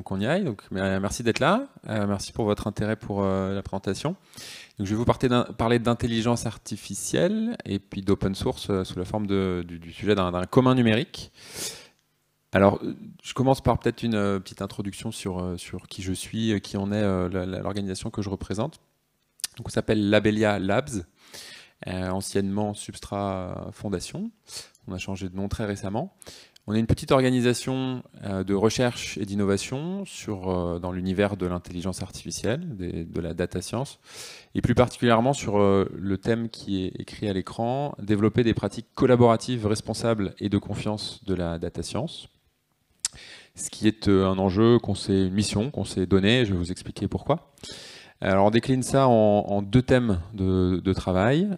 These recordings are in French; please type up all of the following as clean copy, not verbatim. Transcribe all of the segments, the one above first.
donc on y aille. Donc, merci d'être là. Merci pour votre intérêt pour la présentation. Donc, je vais vous parler d'intelligence artificielle et puis d'open source sous la forme du sujet d'un commun numérique. Alors, je commence par peut-être une petite introduction sur qui je suis, qui en est l'organisation que je représente. Donc, on s'appelle Labelia Labs, anciennement Substrat Fondation. On a changé de nom très récemment. On est une petite organisation de recherche et d'innovation dans l'univers de l'intelligence artificielle, de la data science, et plus particulièrement sur le thème qui est écrit à l'écran, développer des pratiques collaboratives, responsables et de confiance de la data science. Ce qui est un enjeu, une mission qu'on s'est donnée, je vais vous expliquer pourquoi. Alors on décline ça en deux thèmes de travail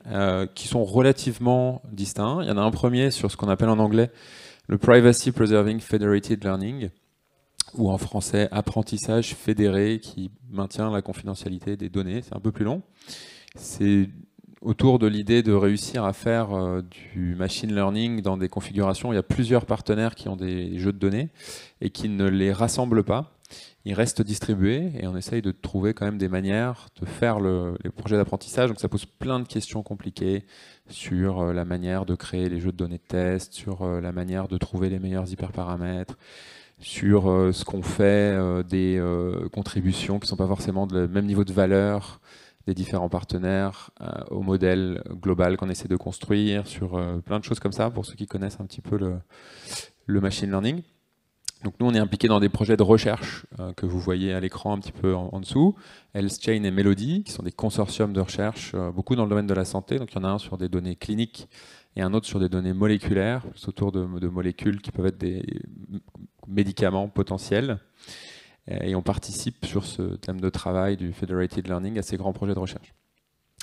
qui sont relativement distincts. Il y en a un premier sur ce qu'on appelle en anglais le Privacy Preserving Federated Learning, ou en français apprentissage fédéré qui maintient la confidentialité des données. C'est un peu plus long. C'est autour de l'idée de réussir à faire du machine learning dans des configurations où il y a plusieurs partenaires qui ont des jeux de données et qui ne les rassemblent pas. Ils restent distribués et on essaye de trouver quand même des manières de faire les projets d'apprentissage. Donc ça pose plein de questions compliquées sur la manière de créer les jeux de données de test, sur la manière de trouver les meilleurs hyperparamètres, sur ce qu'on fait des contributions qui ne sont pas forcément de même niveau de valeur des différents partenaires au modèle global qu'on essaie de construire, sur plein de choses comme ça pour ceux qui connaissent un petit peu le machine learning. Donc nous, on est impliqué dans des projets de recherche que vous voyez à l'écran un petit peu en dessous, HealthChain et Melody, qui sont des consortiums de recherche, beaucoup dans le domaine de la santé. Donc il y en a un sur des données cliniques et un autre sur des données moléculaires, plus autour de molécules qui peuvent être des médicaments potentiels. Et on participe sur ce thème de travail du Federated Learning à ces grands projets de recherche.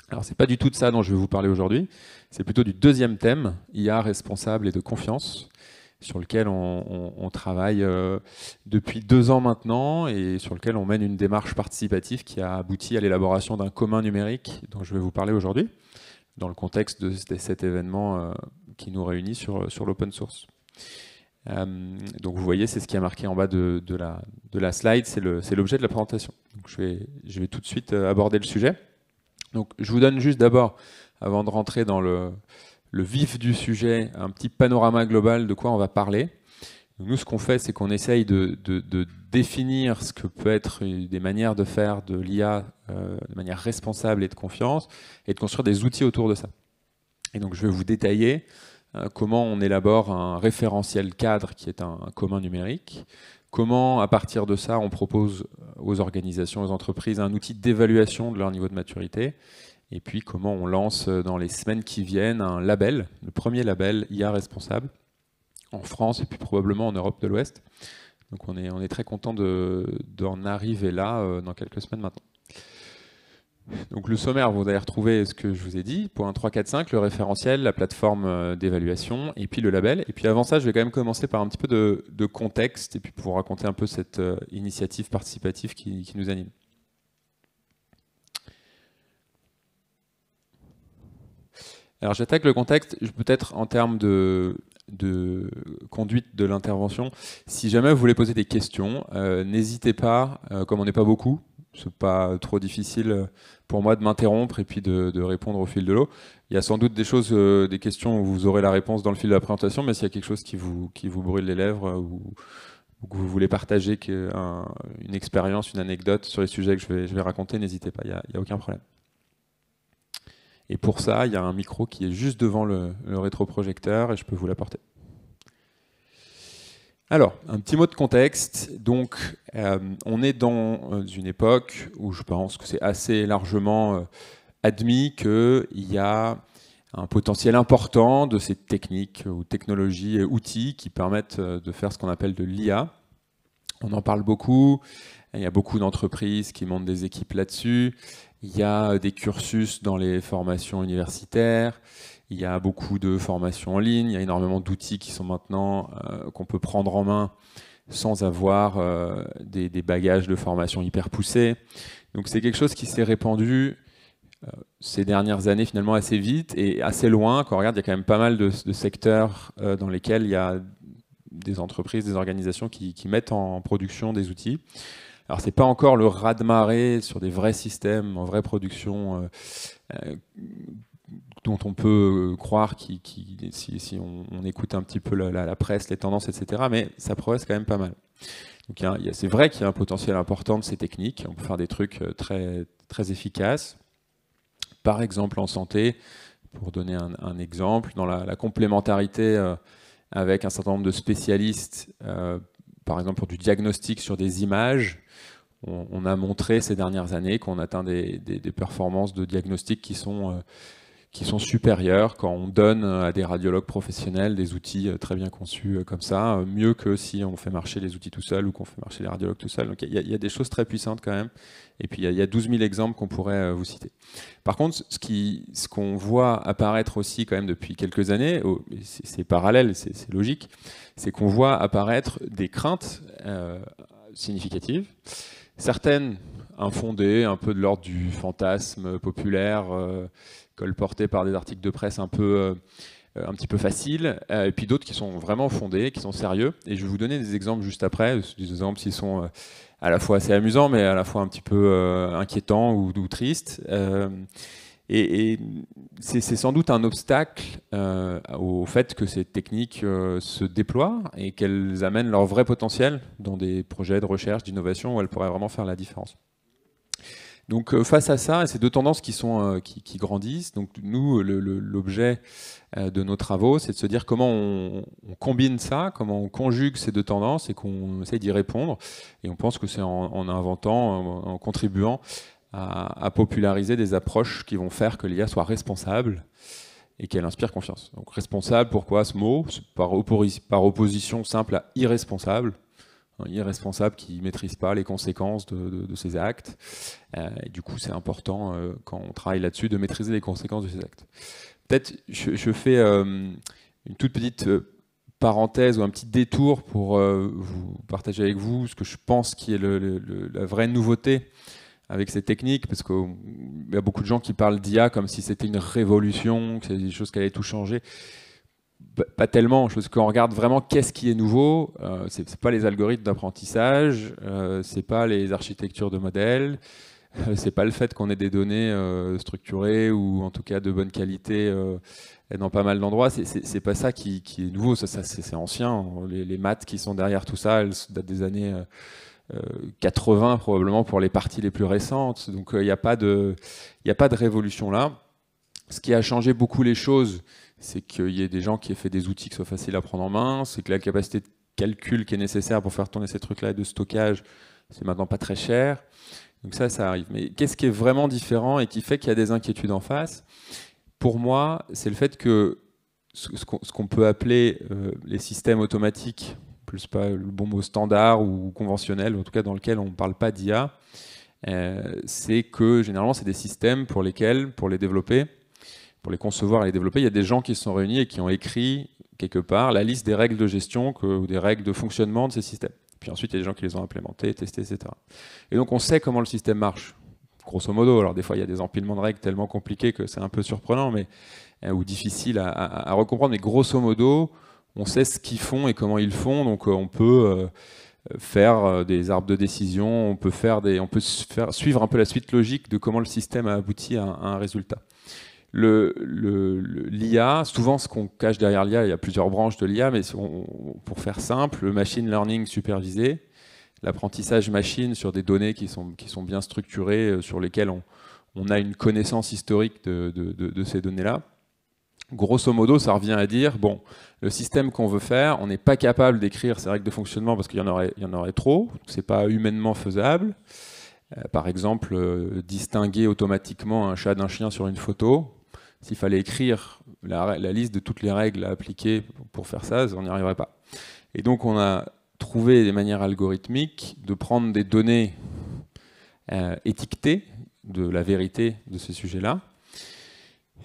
Alors c'est pas du tout de ça dont je vais vous parler aujourd'hui, c'est plutôt du deuxième thème, IA responsable et de confiance, sur lequel on travaille depuis 2 ans maintenant et sur lequel on mène une démarche participative qui a abouti à l'élaboration d'un commun numérique dont je vais vous parler aujourd'hui, dans le contexte de cet événement qui nous réunit sur l'open source. Donc vous voyez, c'est ce qui est marqué en bas de la slide, c'est l'objet de la présentation. Donc je vais tout de suite aborder le sujet. Donc je vous donne juste d'abord, avant de rentrer dans le vif du sujet, un petit panorama global de quoi on va parler. Donc nous, ce qu'on fait, c'est qu'on essaye de définir ce que peut être des manières de faire de l'IA de manière responsable et de confiance, et de construire des outils autour de ça. Et donc je vais vous détailler comment on élabore un référentiel cadre qui est un commun numérique, comment à partir de ça on propose aux organisations, aux entreprises un outil d'évaluation de leur niveau de maturité, et puis comment on lance dans les semaines qui viennent un label, le premier label IA responsable en France et puis probablement en Europe de l'Ouest. Donc on est très content d'en arriver là dans quelques semaines maintenant. Donc le sommaire, vous allez retrouver ce que je vous ai dit, point 3, 4, 5, le référentiel, la plateforme d'évaluation et puis le label. Et puis avant ça, je vais quand même commencer par un petit peu de contexte et puis pour vous raconter un peu cette initiative participative qui nous anime. Alors j'attaque le contexte, peut-être en termes de conduite de l'intervention. Si jamais vous voulez poser des questions, n'hésitez pas, comme on n'est pas beaucoup, c'est pas trop difficile pour moi de m'interrompre et puis de répondre au fil de l'eau. Il y a sans doute des choses, des questions où vous aurez la réponse dans le fil de la présentation, mais s'il y a quelque chose qui vous brûle les lèvres ou que vous voulez partager une expérience, une anecdote sur les sujets que je vais raconter, n'hésitez pas, il n'y a aucun problème. Et pour ça, il y a un micro qui est juste devant le rétroprojecteur et je peux vous l'apporter. Alors, un petit mot de contexte. Donc, on est dans une époque où je pense que c'est assez largement admis qu'il y a un potentiel important de ces techniques ou technologies et outils qui permettent de faire ce qu'on appelle de l'IA. On en parle beaucoup. Il y a beaucoup d'entreprises qui montent des équipes là-dessus. Il y a des cursus dans les formations universitaires. Il y a beaucoup de formations en ligne. Il y a énormément d'outils qui sont maintenant qu'on peut prendre en main sans avoir des bagages de formation hyper poussés. Donc c'est quelque chose qui s'est répandu ces dernières années finalement assez vite et assez loin. Quand on regarde, il y a quand même pas mal de secteurs dans lesquels il y a des entreprises, des organisations qui mettent en production des outils. Alors c'est pas encore le raz-de-marée sur des vrais systèmes, en vraie production, dont on peut croire si on écoute un petit peu la presse, les tendances, etc. Mais ça progresse quand même pas mal. Donc c'est vrai qu'il y a un potentiel important de ces techniques. On peut faire des trucs très, très efficaces. Par exemple en santé, pour donner un exemple, dans la complémentarité avec un certain nombre de spécialistes, par exemple pour du diagnostic sur des images, on a montré ces dernières années qu'on atteint des performances de diagnostic qui sont supérieures quand on donne à des radiologues professionnels des outils très bien conçus comme ça, mieux que si on fait marcher les outils tout seul ou qu'on fait marcher les radiologues tout seul. Donc il y a des choses très puissantes quand même. Et puis il y a 12 000 exemples qu'on pourrait vous citer. Par contre, ce qu'on voit apparaître aussi quand même depuis quelques années, c'est parallèle, c'est logique, c'est qu'on voit apparaître des craintes significatives. Certaines infondées, un peu de l'ordre du fantasme populaire, colportées par des articles de presse un petit peu faciles, et puis d'autres qui sont vraiment fondées, qui sont sérieux. Et je vais vous donner des exemples juste après, des exemples qui sont à la fois assez amusants, mais à la fois un petit peu inquiétants ou tristes. Et c'est sans doute un obstacle au fait que ces techniques se déploient et qu'elles amènent leur vrai potentiel dans des projets de recherche, d'innovation où elles pourraient vraiment faire la différence. Donc face à ça, et ces deux tendances qui grandissent, donc nous, l'objet de nos travaux, c'est de se dire comment on combine ça, comment on conjugue ces deux tendances et qu'on essaie d'y répondre. Et on pense que c'est en inventant, en contribuant à populariser des approches qui vont faire que l'IA soit responsable et qu'elle inspire confiance. Donc responsable, pourquoi ce mot? Par opposition simple à irresponsable. Un irresponsable qui ne maîtrise pas les conséquences de ses actes. Et du coup, c'est important, quand on travaille là-dessus, de maîtriser les conséquences de ses actes. Peut-être, je fais une toute petite parenthèse ou un petit détour pour vous partager avec vous ce que je pense qui est la vraie nouveauté avec ces techniques, parce qu'il y a beaucoup de gens qui parlent d'IA comme si c'était une révolution, que c'est des choses qui allaient tout changer. Pas tellement, parce qu'on regarde vraiment qu'est-ce qui est nouveau, c'est pas les algorithmes d'apprentissage, c'est pas les architectures de modèles, c'est pas le fait qu'on ait des données structurées ou en tout cas de bonne qualité dans pas mal d'endroits, c'est pas ça qui est nouveau, ça c'est ancien. Les maths qui sont derrière tout ça, elles datent des années 80 probablement pour les parties les plus récentes, donc il n'y a pas de révolution là. Ce qui a changé beaucoup les choses, c'est qu'il y ait des gens qui aient fait des outils qui soient faciles à prendre en main, c'est que la capacité de calcul qui est nécessaire pour faire tourner ces trucs-là et de stockage, c'est maintenant pas très cher. Donc ça arrive. Mais qu'est-ce qui est vraiment différent et qui fait qu'il y a des inquiétudes en face? Pour moi, c'est le fait que ce qu'on peut appeler les systèmes automatiques, plus pas le bon mot standard ou conventionnel, en tout cas dans lequel on ne parle pas d'IA, c'est que généralement c'est des systèmes pour lesquels, pour les développer, pour les concevoir et les développer, il y a des gens qui se sont réunis et qui ont écrit quelque part la liste des règles de gestion ou des règles de fonctionnement de ces systèmes. Puis ensuite, il y a des gens qui les ont implémentés, testés, etc. Et donc on sait comment le système marche, grosso modo. Alors des fois, il y a des empilements de règles tellement compliqués que c'est un peu surprenant ou difficile à recomprendre, mais grosso modo, on sait ce qu'ils font et comment ils font, donc on peut faire des arbres de décision, on peut suivre un peu la suite logique de comment le système a abouti à un résultat. L'IA, souvent ce qu'on cache derrière l'IA, il y a plusieurs branches de l'IA, mais pour faire simple, le machine learning supervisé, l'apprentissage machine sur des données qui sont bien structurées, sur lesquelles on a une connaissance historique de ces données-là. Grosso modo, ça revient à dire, bon, le système qu'on veut faire, on n'est pas capable d'écrire ces règles de fonctionnement parce qu'il y en aurait trop, c'est pas humainement faisable. Par exemple, distinguer automatiquement un chat d'un chien sur une photo, s'il fallait écrire la liste de toutes les règles à appliquer pour faire ça, on n'y arriverait pas. Et donc on a trouvé des manières algorithmiques de prendre des données étiquetées de la vérité de ce sujet-là,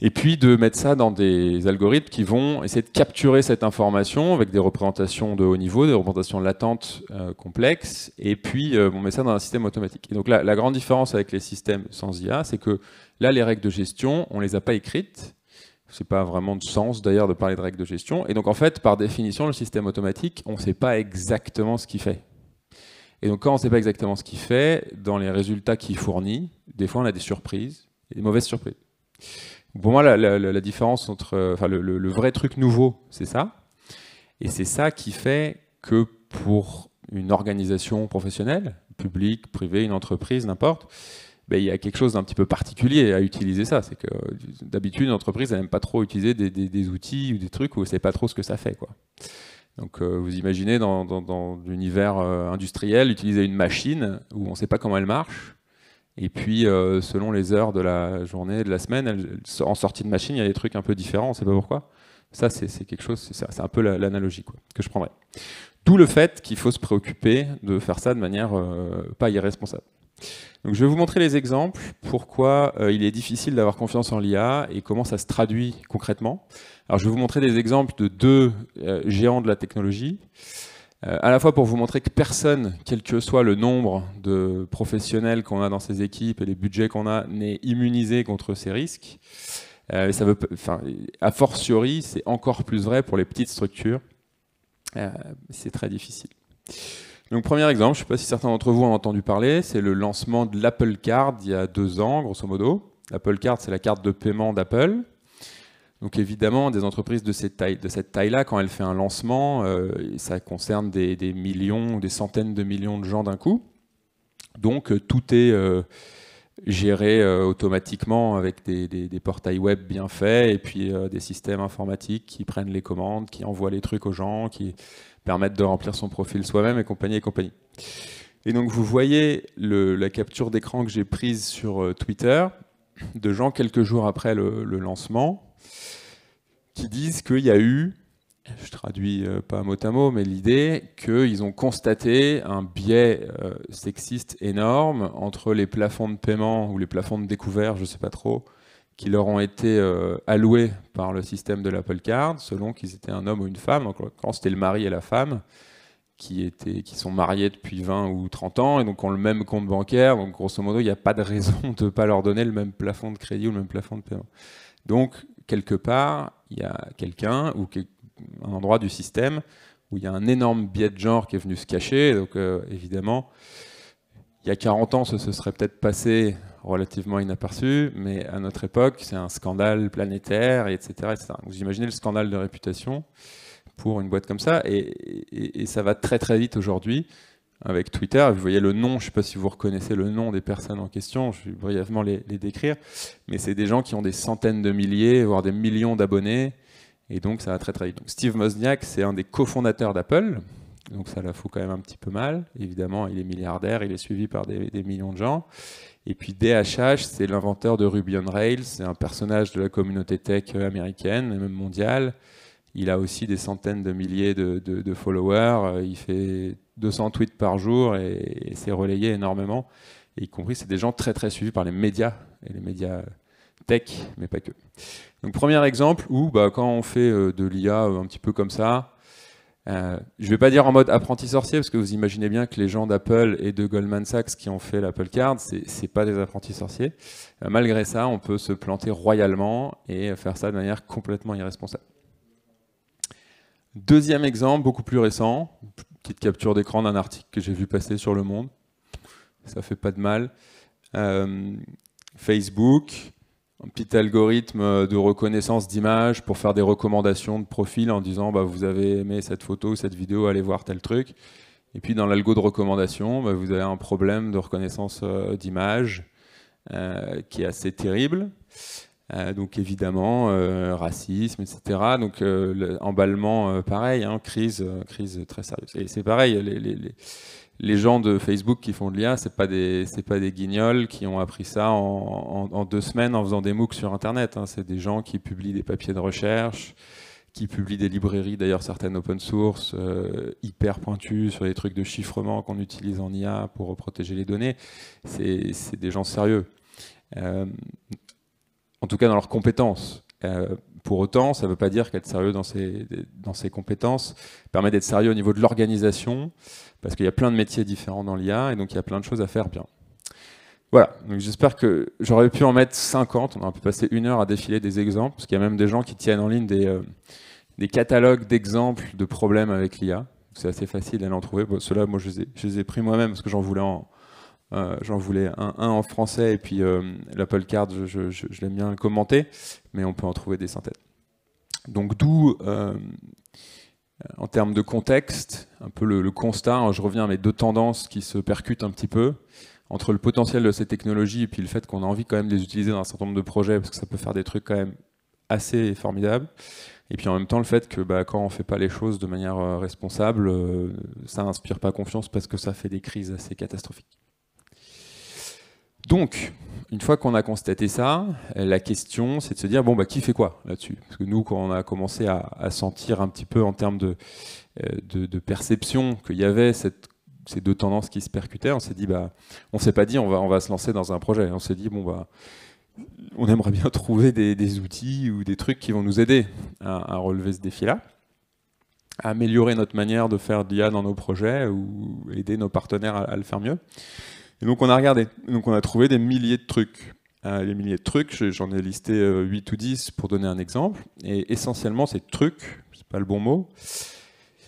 et puis de mettre ça dans des algorithmes qui vont essayer de capturer cette information avec des représentations de haut niveau, des représentations latentes complexes, et puis on met ça dans un système automatique. Et donc la grande différence avec les systèmes sans IA, c'est que là, les règles de gestion, on ne les a pas écrites, C'est pas vraiment de sens d'ailleurs de parler de règles de gestion. Et donc en fait, par définition, le système automatique, on ne sait pas exactement ce qu'il fait. Et donc quand on ne sait pas exactement ce qu'il fait, dans les résultats qu'il fournit, des fois on a des surprises, des mauvaises surprises. Pour moi, la différence entre, enfin le vrai truc nouveau, c'est ça. Et c'est ça qui fait que pour une organisation professionnelle, publique, privée, une entreprise, n'importe, ben, il y a quelque chose d'un petit peu particulier à utiliser ça. C'est que d'habitude, une entreprise n'aime pas trop utiliser des outils ou des trucs où on ne sait pas trop ce que ça fait, quoi. Donc vous imaginez dans l'univers industriel, utiliser une machine où on ne sait pas comment elle marche, et puis selon les heures de la journée, de la semaine, en sortie de machine, il y a des trucs un peu différents, on ne sait pas pourquoi. Ça, c'est quelque chose, c'est un peu l'analogie que je prendrais. D'où le fait qu'il faut se préoccuper de faire ça de manière pas irresponsable. Donc, je vais vous montrer les exemples, pourquoi il est difficile d'avoir confiance en l'IA et comment ça se traduit concrètement. Alors, je vais vous montrer des exemples de deux géants de la technologie, à la fois pour vous montrer que personne, quel que soit le nombre de professionnels qu'on a dans ces équipes et les budgets qu'on a, n'est immunisé contre ces risques. Ça veut, enfin, a fortiori, c'est encore plus vrai pour les petites structures. C'est très difficile. Donc premier exemple, je ne sais pas si certains d'entre vous ont entendu parler, c'est le lancement de l'Apple Card il y a 2 ans, grosso modo. L'Apple Card, c'est la carte de paiement d'Apple. Donc évidemment, des entreprises de cette taille-là, quand elles font un lancement, ça concerne des millions ou des centaines de millions de gens d'un coup. Donc tout est géré automatiquement avec des portails web bien faits et puis des systèmes informatiques qui prennent les commandes, qui envoient les trucs aux gens, qui permettent de remplir son profil soi-même et compagnie et compagnie. Et donc vous voyez la capture d'écran que j'ai prise sur Twitter de gens quelques jours après le lancement qui disent qu'il y a eu, je traduis pas mot à mot, mais l'idée qu'ils ont constaté un biais sexiste énorme entre les plafonds de paiement ou les plafonds de découvert, je ne sais pas trop, qui leur ont été alloués par le système de l'Apple Card, selon qu'ils étaient un homme ou une femme. Donc quand c'était le mari et la femme, qui sont mariés depuis 20 ou 30 ans, et donc ont le même compte bancaire, donc grosso modo, il n'y a pas de raison de ne pas leur donner le même plafond de crédit ou le même plafond de paiement. Donc, quelque part, il y a quelqu'un ou un endroit du système où il y a un énorme biais de genre qui est venu se cacher. Donc évidemment, il y a 40 ans, ce serait peut-être passé relativement inaperçu, mais à notre époque, c'est un scandale planétaire, etc. etc. Vous imaginez le scandale de réputation pour une boîte comme ça, et ça va très très vite aujourd'hui avec Twitter. Vous voyez le nom, je ne sais pas si vous reconnaissez le nom des personnes en question, je vais brièvement les décrire, mais c'est des gens qui ont des centaines de milliers, voire des millions d'abonnés, et donc ça va très très vite. Donc Steve Wozniak, c'est un des cofondateurs d'Apple, donc ça la fout quand même un petit peu mal. Évidemment, il est milliardaire, il est suivi par des millions de gens. Et puis DHH, c'est l'inventeur de Ruby on Rails, c'est un personnage de la communauté tech américaine et même mondiale. Il a aussi des centaines de milliers de followers, il fait 200 tweets par jour et c'est relayé énormément. Et y compris, c'est des gens très très suivis par les médias, et les médias tech, mais pas que. Donc premier exemple où quand on fait de l'IA un petit peu comme ça, je ne vais pas dire en mode apprenti sorcier, parce que vous imaginez bien que les gens d'Apple et de Goldman Sachs qui ont fait l'Apple Card, c'est pas des apprentis sorciers. Malgré ça, on peut se planter royalement et faire ça de manière complètement irresponsable. Deuxième exemple, beaucoup plus récent, petite capture d'écran d'un article que j'ai vu passer sur Le Monde. Ça fait pas de mal. Facebook, un petit algorithme de reconnaissance d'image pour faire des recommandations de profil en disant vous avez aimé cette photo, cette vidéo, allez voir tel truc. Et puis dans l'algo de recommandation, vous avez un problème de reconnaissance d'image qui est assez terrible. Donc évidemment, racisme, etc. Donc emballement, pareil, hein, crise très sérieuse. Et c'est pareil, les gens de Facebook qui font de l'IA, c'est pas des guignols qui ont appris ça en 2 semaines en faisant des MOOC sur Internet. Hein. C'est des gens qui publient des papiers de recherche, qui publient des librairies, d'ailleurs certaines open source, hyper pointues sur les trucs de chiffrement qu'on utilise en IA pour protéger les données. C'est des gens sérieux. En tout cas dans leurs compétences. Pour autant, ça ne veut pas dire qu'être sérieux dans ses compétences permet d'être sérieux au niveau de l'organisation, parce qu'il y a plein de métiers différents dans l'IA, et donc il y a plein de choses à faire bien. Voilà, donc j'espère que j'aurais pu en mettre 50, on a un peu passé 1 heure à défiler des exemples, parce qu'il y a même des gens qui tiennent en ligne des catalogues d'exemples de problèmes avec l'IA. C'est assez facile d'aller en trouver. Bon, ceux-là, moi, je les ai pris moi-même, parce que j'en voulais un en français, et puis l'Apple Card, je l'aime bien le commenter, mais on peut en trouver des centaines. Donc d'où, en termes de contexte, un peu le constat, hein, je reviens à mes deux tendances qui se percutent un petit peu, entre le potentiel de ces technologies et puis le fait qu'on a envie quand même de les utiliser dans un certain nombre de projets, parce que ça peut faire des trucs quand même assez formidables, et puis en même temps le fait que quand on ne fait pas les choses de manière responsable, ça n'inspire pas confiance parce que ça fait des crises assez catastrophiques. Donc, une fois qu'on a constaté ça, la question c'est de se dire, bon, qui fait quoi là-dessus? Parce que nous, quand on a commencé à sentir un petit peu en termes de perception qu'il y avait ces deux tendances qui se percutaient, on s'est dit, on s'est pas dit on va se lancer dans un projet. On s'est dit, bon, on aimerait bien trouver des outils ou des trucs qui vont nous aider à relever ce défi-là, à améliorer notre manière de faire de l'IA dans nos projets ou aider nos partenaires à le faire mieux. Et donc on a regardé, donc on a trouvé des milliers de trucs. Les milliers de trucs, j'en ai listé 8 ou 10 pour donner un exemple. Et essentiellement, ces trucs, c'est pas le bon mot,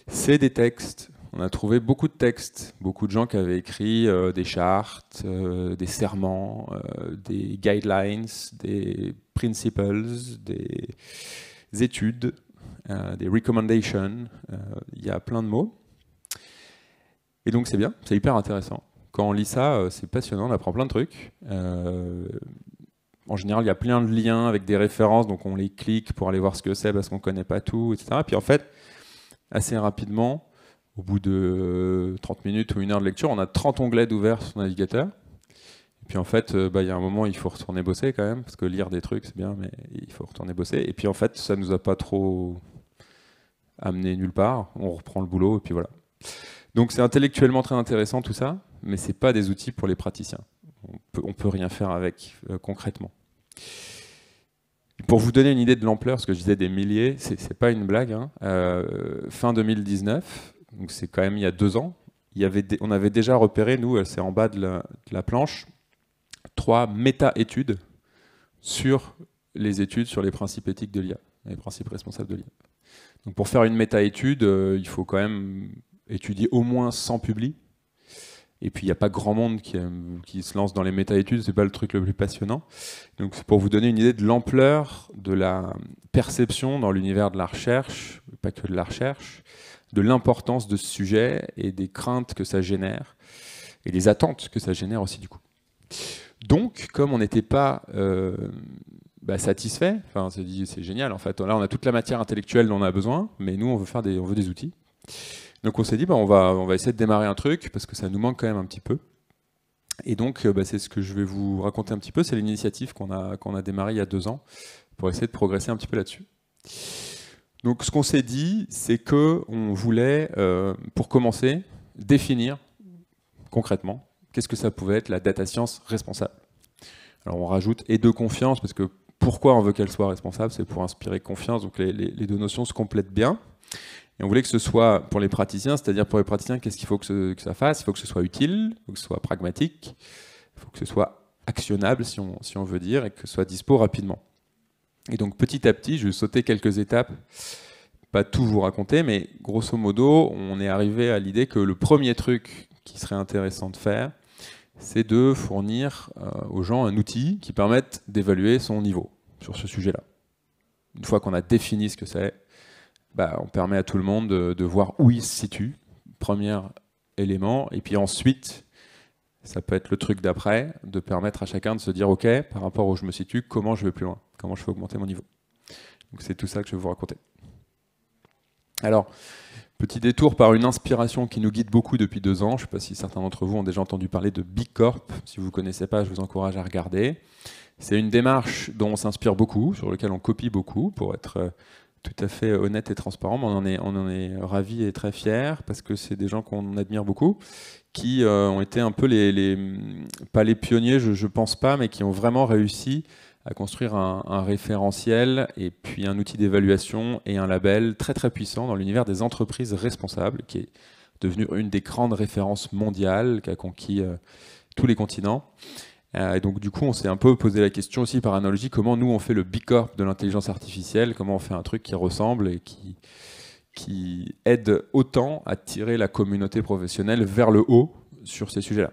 c'est des textes. On a trouvé beaucoup de textes, beaucoup de gens qui avaient écrit des chartes, des serments, des guidelines, des principles, des études, des recommendations. Il y a plein de mots. Et donc c'est bien, c'est hyper intéressant. Quand on lit ça, c'est passionnant, on apprend plein de trucs. En général, il y a plein de liens avec des références, donc on les clique pour aller voir ce que c'est parce qu'on ne connaît pas tout, etc. Et puis en fait, assez rapidement, au bout de 30 minutes ou 1 heure de lecture, on a 30 onglets d'ouvert sur son navigateur. Et puis en fait, il y a un moment, il faut retourner bosser quand même, parce que lire des trucs, c'est bien, mais il faut retourner bosser. Et puis en fait, ça ne nous a pas trop amené nulle part. On reprend le boulot, et puis voilà. Donc c'est intellectuellement très intéressant tout ça, mais ce n'est pas des outils pour les praticiens. On peut rien faire avec concrètement. Pour vous donner une idée de l'ampleur, ce que je disais des milliers, c'est pas une blague. Hein. Fin 2019, donc c'est quand même il y a 2 ans, on avait déjà repéré, nous, c'est en bas de la planche, 3 méta-études sur les études sur les principes éthiques de l'IA, les principes responsables de l'IA. Donc pour faire une méta-étude, il faut quand même étudier au moins 100 publis. Et puis il n'y a pas grand monde qui se lance dans les méta-études, c'est pas le truc le plus passionnant. Donc c'est pour vous donner une idée de l'ampleur de la perception dans l'univers de la recherche, pas que de la recherche, de l'importance de ce sujet et des craintes que ça génère, et des attentes que ça génère aussi du coup. Donc comme on n'était pas satisfait, enfin c'est génial en fait, là on a toute la matière intellectuelle dont on a besoin, mais nous on veut des outils. Donc on s'est dit, on va essayer de démarrer un truc, parce que ça nous manque quand même un petit peu. Et donc c'est ce que je vais vous raconter un petit peu, c'est l'initiative qu'on a démarrée il y a 2 ans, pour essayer de progresser un petit peu là-dessus. Donc ce qu'on s'est dit, c'est qu'on voulait, pour commencer, définir concrètement qu'est-ce que ça pouvait être la data science responsable. Alors on rajoute et de confiance, parce que pourquoi on veut qu'elle soit responsable, c'est pour inspirer confiance, donc les deux notions se complètent bien. Et on voulait que ce soit pour les praticiens, c'est-à-dire pour les praticiens, qu'est-ce qu'il faut que ça fasse? Il faut que ce soit utile, il faut que ce soit pragmatique, il faut que ce soit actionnable, si on veut dire, et que ce soit dispo rapidement. Et donc petit à petit, je vais sauter quelques étapes, pas tout vous raconter, mais grosso modo, on est arrivé à l'idée que le premier truc qui serait intéressant de faire, c'est de fournir aux gens un outil qui permette d'évaluer son niveau sur ce sujet-là. Une fois qu'on a défini ce que c'est, on permet à tout le monde de voir où il se situe, premier élément, et puis ensuite, ça peut être le truc d'après, de permettre à chacun de se dire, ok, par rapport où je me situe, comment je vais plus loin, comment je peux augmenter mon niveau. Donc c'est tout ça que je vais vous raconter. Alors, petit détour par une inspiration qui nous guide beaucoup depuis 2 ans, je ne sais pas si certains d'entre vous ont déjà entendu parler de Bicorp, si vous ne connaissez pas, je vous encourage à regarder. C'est une démarche dont on s'inspire beaucoup, sur laquelle on copie beaucoup, pour être tout à fait honnête et transparent, mais on en est ravis et très fiers, parce que c'est des gens qu'on admire beaucoup, qui ont été un peu pas les pionniers, je pense pas, mais qui ont vraiment réussi à construire un référentiel, et puis un outil d'évaluation et un label très très puissant dans l'univers des entreprises responsables, qui est devenu une des grandes références mondiales, qui a conquis tous les continents. Et donc du coup, on s'est un peu posé la question aussi par analogie, comment nous on fait le bicorp de l'intelligence artificielle, comment on fait un truc qui ressemble et qui aide autant à tirer la communauté professionnelle vers le haut sur ces sujets-là.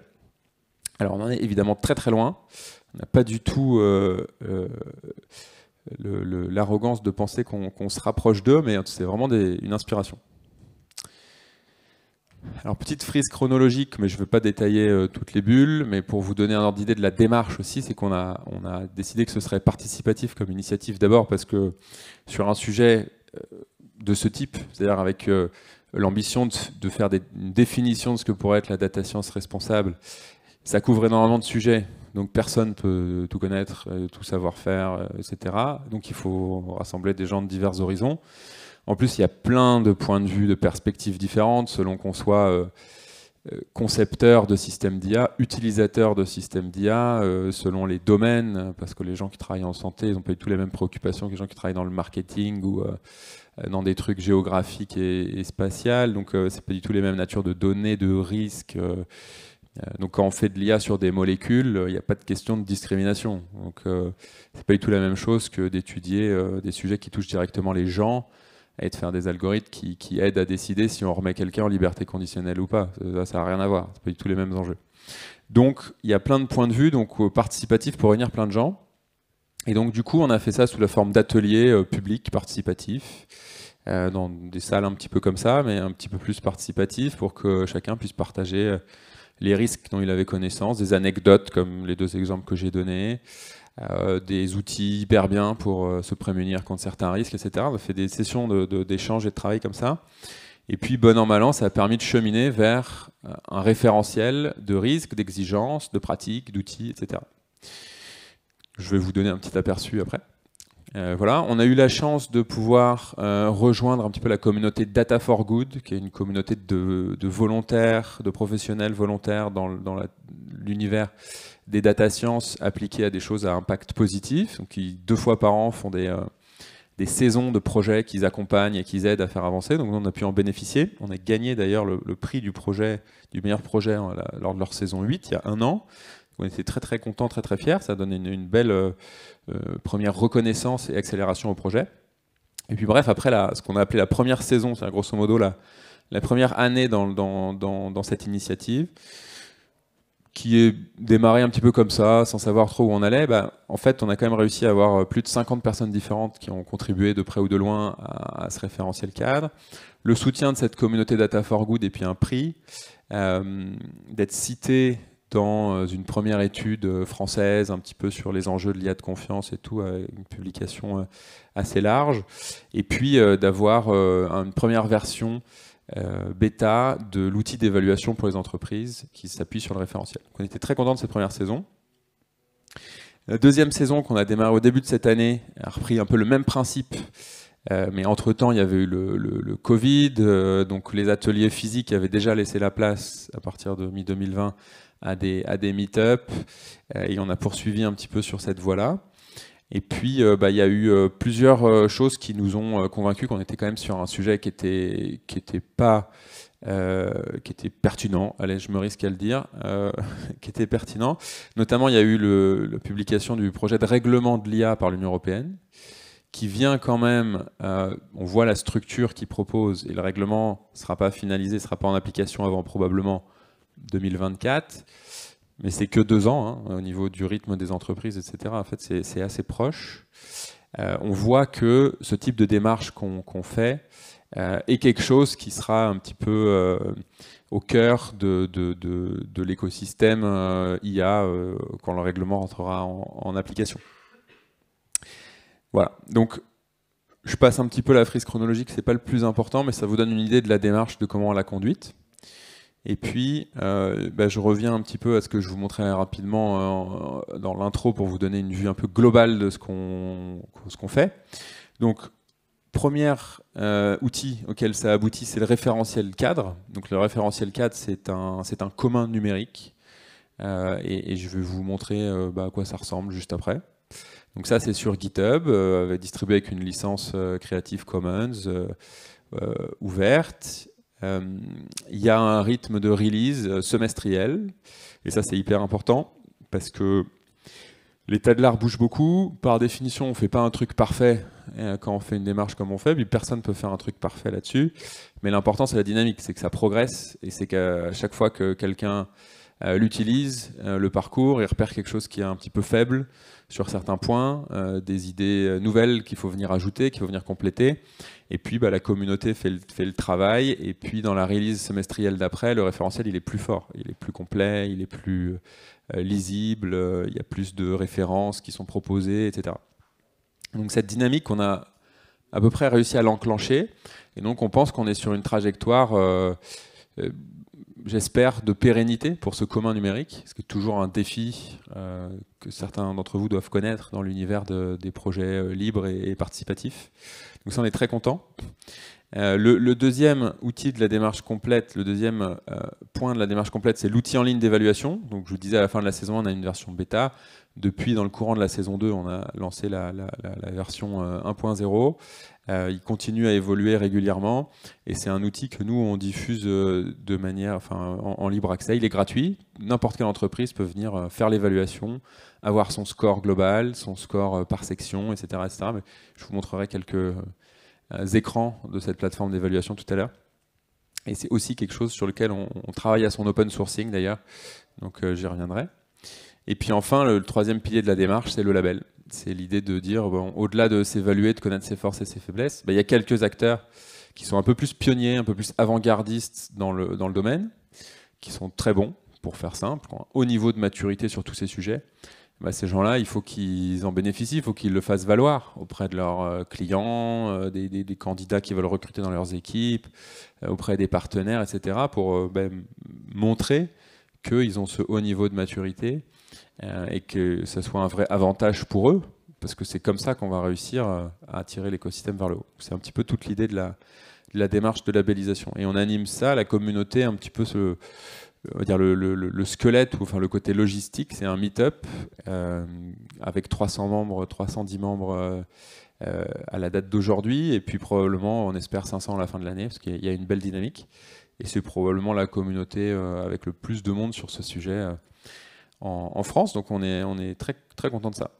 Alors on en est évidemment très très loin, on n'a pas du tout l'arrogance de penser qu'on se rapproche d'eux, mais c'est vraiment une inspiration. Alors petite frise chronologique, mais je ne veux pas détailler toutes les bulles, mais pour vous donner un ordre d'idée de la démarche aussi, c'est qu'on a décidé que ce serait participatif comme initiative, d'abord parce que sur un sujet de ce type, c'est-à-dire avec l'ambition de faire une définition de ce que pourrait être la data science responsable, ça couvre énormément de sujets, donc personne ne peut tout connaître, tout savoir faire, etc. Donc il faut rassembler des gens de divers horizons. En plus, il y a plein de points de vue, de perspectives différentes, selon qu'on soit concepteur de systèmes d'IA, utilisateur de systèmes d'IA, selon les domaines, parce que les gens qui travaillent en santé, ils n'ont pas du tout les mêmes préoccupations que les gens qui travaillent dans le marketing ou dans des trucs géographiques et spatials. Donc, c'est pas du tout les mêmes natures de données, de risques. Donc, quand on fait de l'IA sur des molécules, il n'y a pas de question de discrimination. Donc, c'est pas du tout la même chose que d'étudier des sujets qui touchent directement les gens et de faire des algorithmes qui aident à décider si on remet quelqu'un en liberté conditionnelle ou pas. Ça n'a rien à voir, c'est pas du tout les mêmes enjeux. Donc il y a plein de points de vue, donc participatif pour réunir plein de gens. Et donc du coup on a fait ça sous la forme d'ateliers publics participatifs, dans des salles un petit peu comme ça, mais un petit peu plus participatifs pour que chacun puisse partager les risques dont il avait connaissance, des anecdotes comme les deux exemples que j'ai donnés, des outils hyper bien pour se prémunir contre certains risques, etc. On a fait des sessions d'échange et de travail comme ça. Et puis, bon an, mal an, ça a permis de cheminer vers un référentiel de risques, d'exigences, de pratiques, d'outils, etc. Je vais vous donner un petit aperçu après. Voilà, on a eu la chance de pouvoir rejoindre un petit peu la communauté Data for Good, qui est une communauté de volontaires, de professionnels volontaires dans l'univers des data sciences appliquées à des choses à impact positif, donc qui 2 fois par an font des saisons de projets qu'ils accompagnent et qu'ils aident à faire avancer. Donc on a pu en bénéficier. On a gagné d'ailleurs le prix du meilleur projet lors de leur saison 8, il y a 1 an. On était très très contents, très très fiers. Ça donne une belle première reconnaissance et accélération au projet. Et puis bref, après ce qu'on a appelé la première saison, c'est grosso modo la première année dans cette initiative, qui est démarré un petit peu comme ça, sans savoir trop où on allait, en fait, on a quand même réussi à avoir plus de 50 personnes différentes qui ont contribué de près ou de loin à ce référentiel cadre. Le soutien de cette communauté Data for Good et puis un prix, d'être cité dans une première étude française, un petit peu sur les enjeux de l'IA de confiance et tout, une publication assez large, et puis d'avoir une première version bêta de l'outil d'évaluation pour les entreprises qui s'appuie sur le référentiel. Donc on était très contents de cette première saison. La deuxième saison qu'on a démarré au début de cette année a repris un peu le même principe, mais entre-temps il y avait eu le Covid, donc les ateliers physiques avaient déjà laissé la place à partir de mi-2020 à des meet-up, et on a poursuivi un petit peu sur cette voie-là. Et puis, il y a eu plusieurs choses qui nous ont convaincus qu'on était quand même sur un sujet qui était pertinent. Allez, je me risque à le dire, qui était pertinent. Notamment, il y a eu la publication du projet de règlement de l'IA par l'Union européenne, qui vient quand même. On voit la structure qu'il propose, et le règlement ne sera pas finalisé, ne sera pas en application avant probablement 2024. Mais c'est que 2 ans, hein, au niveau du rythme des entreprises, etc. En fait, c'est assez proche. On voit que ce type de démarche qu'on fait est quelque chose qui sera un petit peu au cœur de l'écosystème IA quand le règlement rentrera en application. Voilà. Donc, je passe un petit peu la frise chronologique, c'est pas le plus important, mais ça vous donne une idée de la démarche, de comment on l'a conduite. Et puis, je reviens un petit peu à ce que je vous montrais rapidement dans l'intro pour vous donner une vue un peu globale de ce qu'on fait. Donc, premier outil auquel ça aboutit, c'est le référentiel cadre. Donc, le référentiel cadre, c'est un commun numérique. Et je vais vous montrer à quoi ça ressemble juste après. Donc ça, c'est sur GitHub, distribué avec une licence Creative Commons ouverte. Il y a un rythme de release semestriel, et ça c'est hyper important parce que l'état de l'art bouge beaucoup. Par définition, on ne fait pas un truc parfait quand on fait une démarche comme on fait, puis personne ne peut faire un truc parfait là-dessus. Mais l'important, c'est la dynamique, c'est que ça progresse, et c'est qu'à chaque fois que quelqu'un l'utilise, le parcours, il repère quelque chose qui est un petit peu faible sur certains points, des idées nouvelles qu'il faut venir ajouter, qu'il faut venir compléter. Et puis la communauté fait le travail, et puis dans la release semestrielle d'après, le référentiel il est plus fort, il est plus complet, il est plus lisible, il y a plus de références qui sont proposées, etc. Donc cette dynamique, on a à peu près réussi à l'enclencher, et donc on pense qu'on est sur une trajectoire j'espère, de pérennité pour ce commun numérique, ce qui est toujours un défi que certains d'entre vous doivent connaître dans l'univers des projets libres et participatifs. Donc ça, on est très content. Le deuxième outil de la démarche complète, le deuxième point de la démarche complète, c'est l'outil en ligne d'évaluation. Donc je vous disais, à la fin de la saison, on a une version bêta. Depuis, dans le courant de la saison 2, on a lancé la version 1.0. Il continue à évoluer régulièrement, et c'est un outil que nous, on diffuse de manière, en libre accès. Il est gratuit. N'importe quelle entreprise peut venir faire l'évaluation, avoir son score global, son score par section, etc., etc. Mais je vous montrerai quelques écrans de cette plateforme d'évaluation tout à l'heure. Et c'est aussi quelque chose sur lequel on travaille à son open sourcing d'ailleurs, donc j'y reviendrai. Et puis enfin, le troisième pilier de la démarche, c'est le label. C'est l'idée de dire, bon, au-delà de s'évaluer, de connaître ses forces et ses faiblesses, il y a quelques acteurs qui sont un peu plus pionniers, un peu plus avant-gardistes dans le domaine, qui sont très bons, pour faire simple, qui ont un haut niveau de maturité sur tous ces sujets. Ces gens-là, il faut qu'ils en bénéficient, il faut qu'ils le fassent valoir auprès de leurs clients, des candidats qui veulent recruter dans leurs équipes, auprès des partenaires, etc., pour montrer qu'ils ont ce haut niveau de maturité et que ce soit un vrai avantage pour eux, parce que c'est comme ça qu'on va réussir à attirer l'écosystème vers le haut. C'est un petit peu toute l'idée de la démarche de labellisation. Et on anime ça, la communauté, un petit peu on va dire le squelette, ou enfin le côté logistique, c'est un meet-up avec 300 membres, 310 membres à la date d'aujourd'hui, et puis probablement, on espère 500 à la fin de l'année, parce qu'il y a une belle dynamique. Et c'est probablement la communauté avec le plus de monde sur ce sujet en France, donc on est très, très content de ça.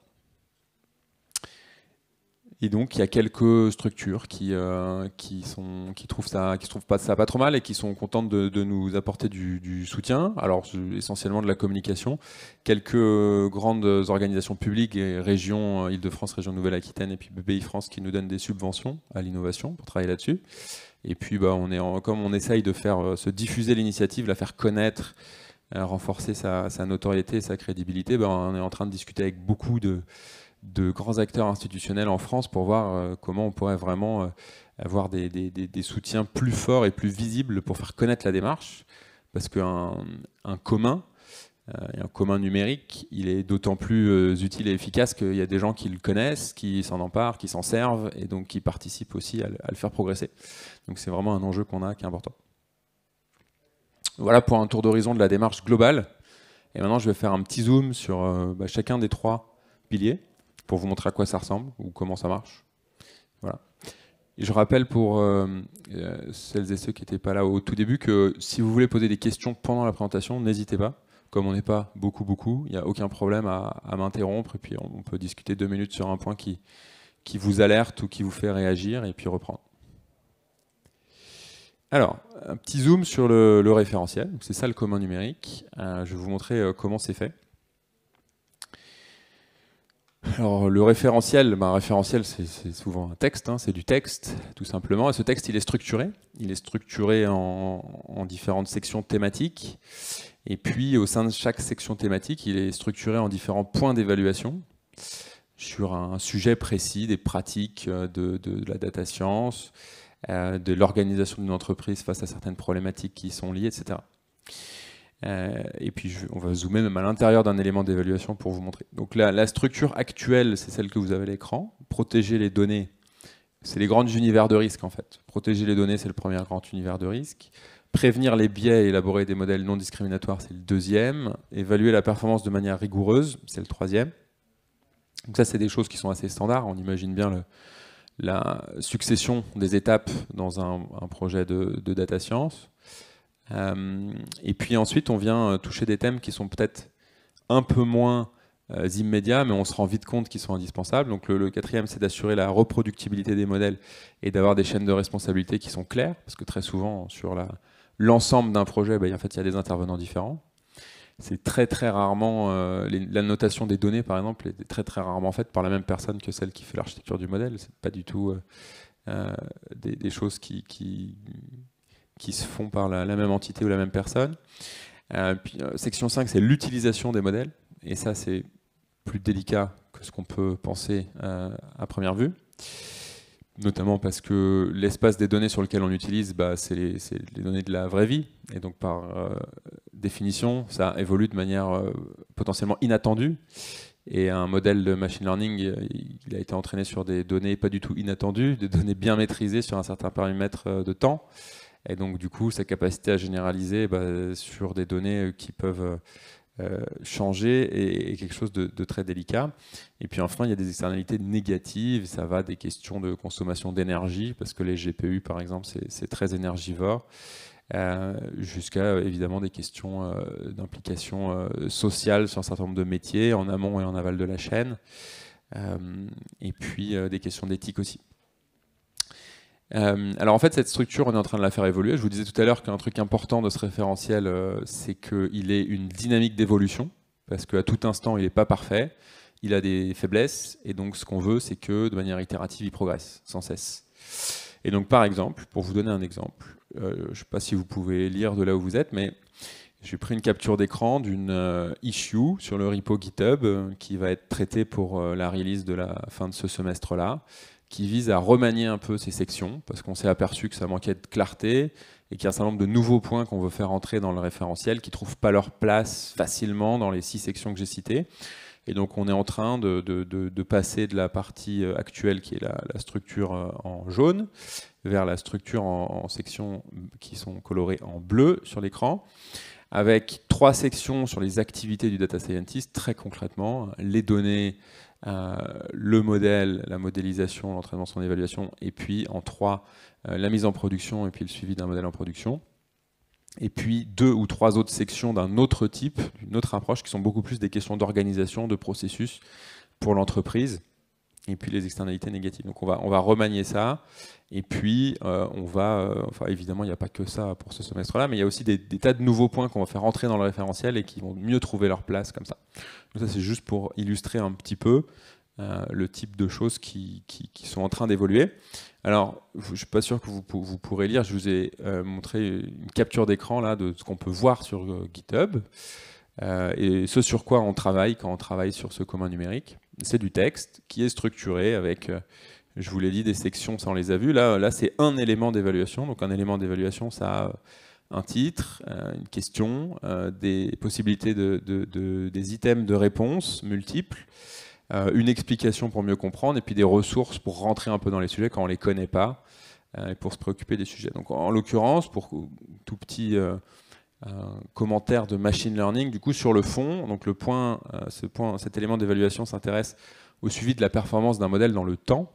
Et donc il y a quelques structures qui trouvent ça pas trop mal et qui sont contentes de nous apporter du soutien. Alors essentiellement de la communication. Quelques grandes organisations publiques et régions, Île-de-France, région Nouvelle-Aquitaine et puis BPI France qui nous donnent des subventions à l'innovation pour travailler là-dessus. Et puis comme on essaye de faire se diffuser l'initiative, la faire connaître, renforcer sa notoriété et sa crédibilité, on est en train de discuter avec beaucoup de grands acteurs institutionnels en France pour voir comment on pourrait vraiment avoir des soutiens plus forts et plus visibles pour faire connaître la démarche, parce qu'un commun numérique, il est d'autant plus utile et efficace qu'il y a des gens qui le connaissent, qui s'en emparent, qui s'en servent, et donc qui participent aussi à le faire progresser. Donc c'est vraiment un enjeu qu'on a qui est important. Voilà pour un tour d'horizon de la démarche globale. Et maintenant, je vais faire un petit zoom sur chacun des trois piliers, pour vous montrer à quoi ça ressemble ou comment ça marche. Voilà. Et je rappelle pour celles et ceux qui n'étaient pas là au tout début que si vous voulez poser des questions pendant la présentation, n'hésitez pas. Comme on n'est pas beaucoup, il n'y a aucun problème à m'interrompre, et puis on peut discuter 2 minutes sur un point qui vous alerte ou qui vous fait réagir, et puis reprendre. Alors, un petit zoom sur le référentiel. C'est ça le commun numérique. Je vais vous montrer comment c'est fait. Alors le référentiel, c'est souvent un texte, c'est du texte tout simplement, et ce texte il est structuré en différentes sections thématiques, et puis au sein de chaque section thématique il est structuré en différents points d'évaluation sur un sujet précis, des pratiques de la data science, de l'organisation d'une entreprise face à certaines problématiques qui y sont liées, etc. Et puis on va zoomer même à l'intérieur d'un élément d'évaluation pour vous montrer. Donc la structure actuelle, c'est celle que vous avez à l'écran. Protéger les données, c'est les grands univers de risque en fait. Protéger les données, c'est le premier grand univers de risque. Prévenir les biais et élaborer des modèles non discriminatoires, c'est le deuxième. Évaluer la performance de manière rigoureuse, c'est le troisième. Donc ça, c'est des choses qui sont assez standards. On imagine bien la succession des étapes dans un projet de data science. Et puis ensuite, on vient toucher des thèmes qui sont peut-être un peu moins immédiats, mais on se rend vite compte qu'ils sont indispensables. Donc le quatrième, c'est d'assurer la reproductibilité des modèles et d'avoir des chaînes de responsabilité qui sont claires, parce que très souvent, sur l'ensemble d'un projet, en fait, il y a des intervenants différents. C'est très très rarement, la notation des données par exemple est très très rarement faite par la même personne que celle qui fait l'architecture du modèle. C'est pas du tout des choses qui se font par la même entité ou la même personne. Section 5, c'est l'utilisation des modèles, et ça c'est plus délicat que ce qu'on peut penser à première vue, notamment parce que l'espace des données sur lequel on utilise, c'est les données de la vraie vie, et donc par définition, ça évolue de manière potentiellement inattendue, et un modèle de machine learning, il a été entraîné sur des données pas du tout inattendues, des données bien maîtrisées sur un certain périmètre de temps, et donc du coup, sa capacité à généraliser sur des données qui peuvent changer est quelque chose de très délicat. Et puis enfin, il y a des externalités négatives, ça va des questions de consommation d'énergie, parce que les GPU par exemple, c'est très énergivore, jusqu'à évidemment des questions d'implication sociale sur un certain nombre de métiers, en amont et en aval de la chaîne, et puis des questions d'éthique aussi. Alors en fait, cette structure, on est en train de la faire évoluer. Je vous disais tout à l'heure qu'un truc important de ce référentiel, c'est qu'il est une dynamique d'évolution, parce qu'à tout instant, il n'est pas parfait, il a des faiblesses, et donc ce qu'on veut, c'est que de manière itérative, il progresse sans cesse. Et donc par exemple, pour vous donner un exemple, je ne sais pas si vous pouvez lire de là où vous êtes, mais j'ai pris une capture d'écran d'une issue sur le repo GitHub qui va être traitée pour la release de la fin de ce semestre-là, qui vise à remanier un peu ces sections, parce qu'on s'est aperçu que ça manquait de clarté, et qu'il y a un certain nombre de nouveaux points qu'on veut faire entrer dans le référentiel, qui ne trouvent pas leur place facilement dans les 6 sections que j'ai citées. Et donc on est en train de passer de la partie actuelle, qui est la structure en jaune, vers la structure en sections qui sont colorées en bleu sur l'écran, avec 3 sections sur les activités du data scientist, très concrètement, les données, le modèle, la modélisation, l'entraînement, son évaluation, et puis en 3, la mise en production et puis le suivi d'un modèle en production. Et puis 2 ou 3 autres sections d'un autre type, d'une autre approche, qui sont beaucoup plus des questions d'organisation, de processus pour l'entreprise, et puis les externalités négatives. Donc on va remanier ça, et puis enfin évidemment il n'y a pas que ça pour ce semestre-là, mais il y a aussi des tas de nouveaux points qu'on va faire rentrer dans le référentiel et qui vont mieux trouver leur place comme ça. Donc ça c'est juste pour illustrer un petit peu le type de choses qui sont en train d'évoluer. Alors je ne suis pas sûr que vous pourrez lire, je vous ai montré une capture d'écran là de ce qu'on peut voir sur GitHub, et ce sur quoi on travaille quand on travaille sur ce commun numérique. C'est du texte qui est structuré avec, je vous l'ai dit, des sections, ça on les a vues. Là c'est un élément d'évaluation. Donc un élément d'évaluation, ça a un titre, une question, des possibilités des items de réponse multiples, une explication pour mieux comprendre, et puis des ressources pour rentrer un peu dans les sujets quand on ne les connaît pas, et pour se préoccuper des sujets. Donc en l'occurrence, pour tout petit commentaire de machine learning, du coup sur le fond, donc cet élément d'évaluation s'intéresse au suivi de la performance d'un modèle dans le temps.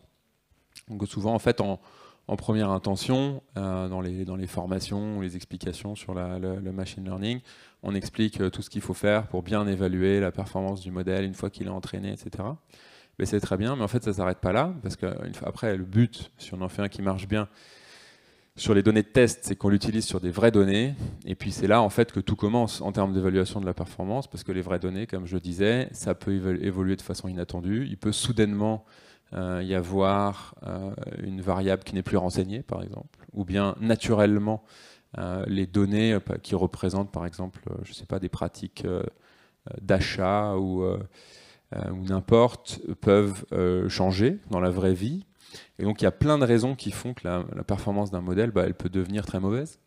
Donc souvent en fait en première intention, dans les formations ou les explications sur le machine learning, on explique tout ce qu'il faut faire pour bien évaluer la performance du modèle une fois qu'il est entraîné, etc. Mais c'est très bien, mais en fait ça ne s'arrête pas là, parce qu'après le but, si on en fait un qui marche bien, sur les données de test, c'est qu'on l'utilise sur des vraies données, et puis c'est là en fait que tout commence en termes d'évaluation de la performance, parce que les vraies données, comme je le disais, ça peut évoluer de façon inattendue. Il peut soudainement y avoir une variable qui n'est plus renseignée, par exemple, ou bien naturellement les données qui représentent, par exemple, je sais pas, des pratiques d'achat ou n'importe, peuvent changer dans la vraie vie. Et donc il y a plein de raisons qui font que la performance d'un modèle, elle peut devenir très mauvaise.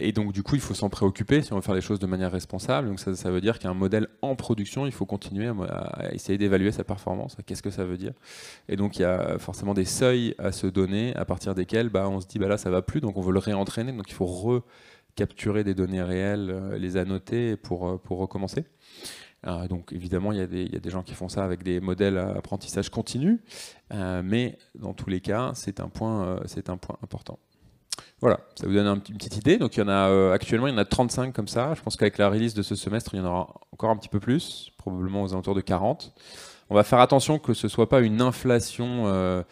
Et donc du coup il faut s'en préoccuper si on veut faire les choses de manière responsable. Donc ça veut dire qu'un modèle en production, il faut continuer à essayer d'évaluer sa performance. Qu'est-ce que ça veut dire? Et donc il y a forcément des seuils à se donner à partir desquels on se dit là ça va plus, donc on veut le réentraîner. Donc il faut recapturer des données réelles, les annoter pour recommencer. Donc évidemment, il y a des gens qui font ça avec des modèles à apprentissage continu, mais dans tous les cas, c'est un point important. Voilà, ça vous donne une petite idée. Donc il y en a actuellement, il y en a 35 comme ça. Je pense qu'avec la release de ce semestre, il y en aura encore un petit peu plus, probablement aux alentours de 40. On va faire attention que ce soit pas une inflation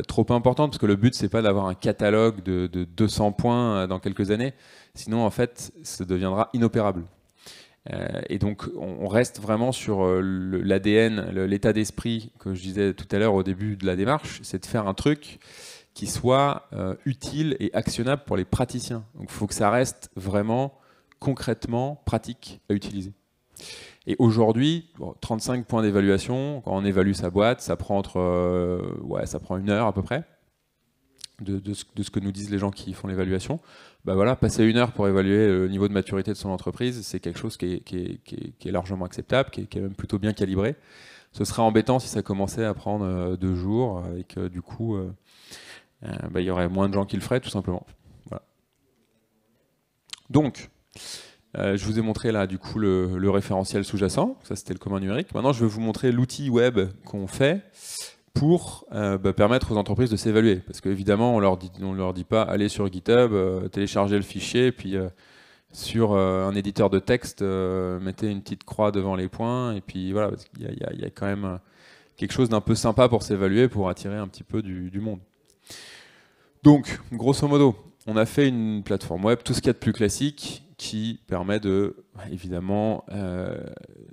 trop importante, parce que le but c'est pas d'avoir un catalogue de 200 points dans quelques années. Sinon, en fait, ça deviendra inopérable. Et donc, on reste vraiment sur l'ADN, l'état d'esprit que je disais tout à l'heure au début de la démarche, c'est de faire un truc qui soit utile et actionnable pour les praticiens. Donc il faut que ça reste vraiment concrètement pratique à utiliser. Et aujourd'hui, 35 points d'évaluation, quand on évalue sa boîte, ça prend ça prend 1 heure à peu près de ce que nous disent les gens qui font l'évaluation. Bah voilà, passer 1 heure pour évaluer le niveau de maturité de son entreprise, c'est quelque chose qui est largement acceptable, qui est même plutôt bien calibré. Ce serait embêtant si ça commençait à prendre 2 jours et que du coup il y aurait moins de gens qui le feraient, tout simplement. Voilà. Donc, je vous ai montré là du coup le référentiel sous-jacent, ça c'était le commun numérique. Maintenant, je vais vous montrer l'outil web qu'on fait pour permettre aux entreprises de s'évaluer. Parce qu'évidemment, on leur dit pas allez sur GitHub, téléchargez le fichier, puis sur un éditeur de texte, mettez une petite croix devant les points, et puis voilà, parce qu'il y a quand même quelque chose d'un peu sympa pour s'évaluer, pour attirer un petit peu du monde. Donc, grosso modo, on a fait une plateforme web, tout ce qu'il y a de plus classique, qui permet de, évidemment,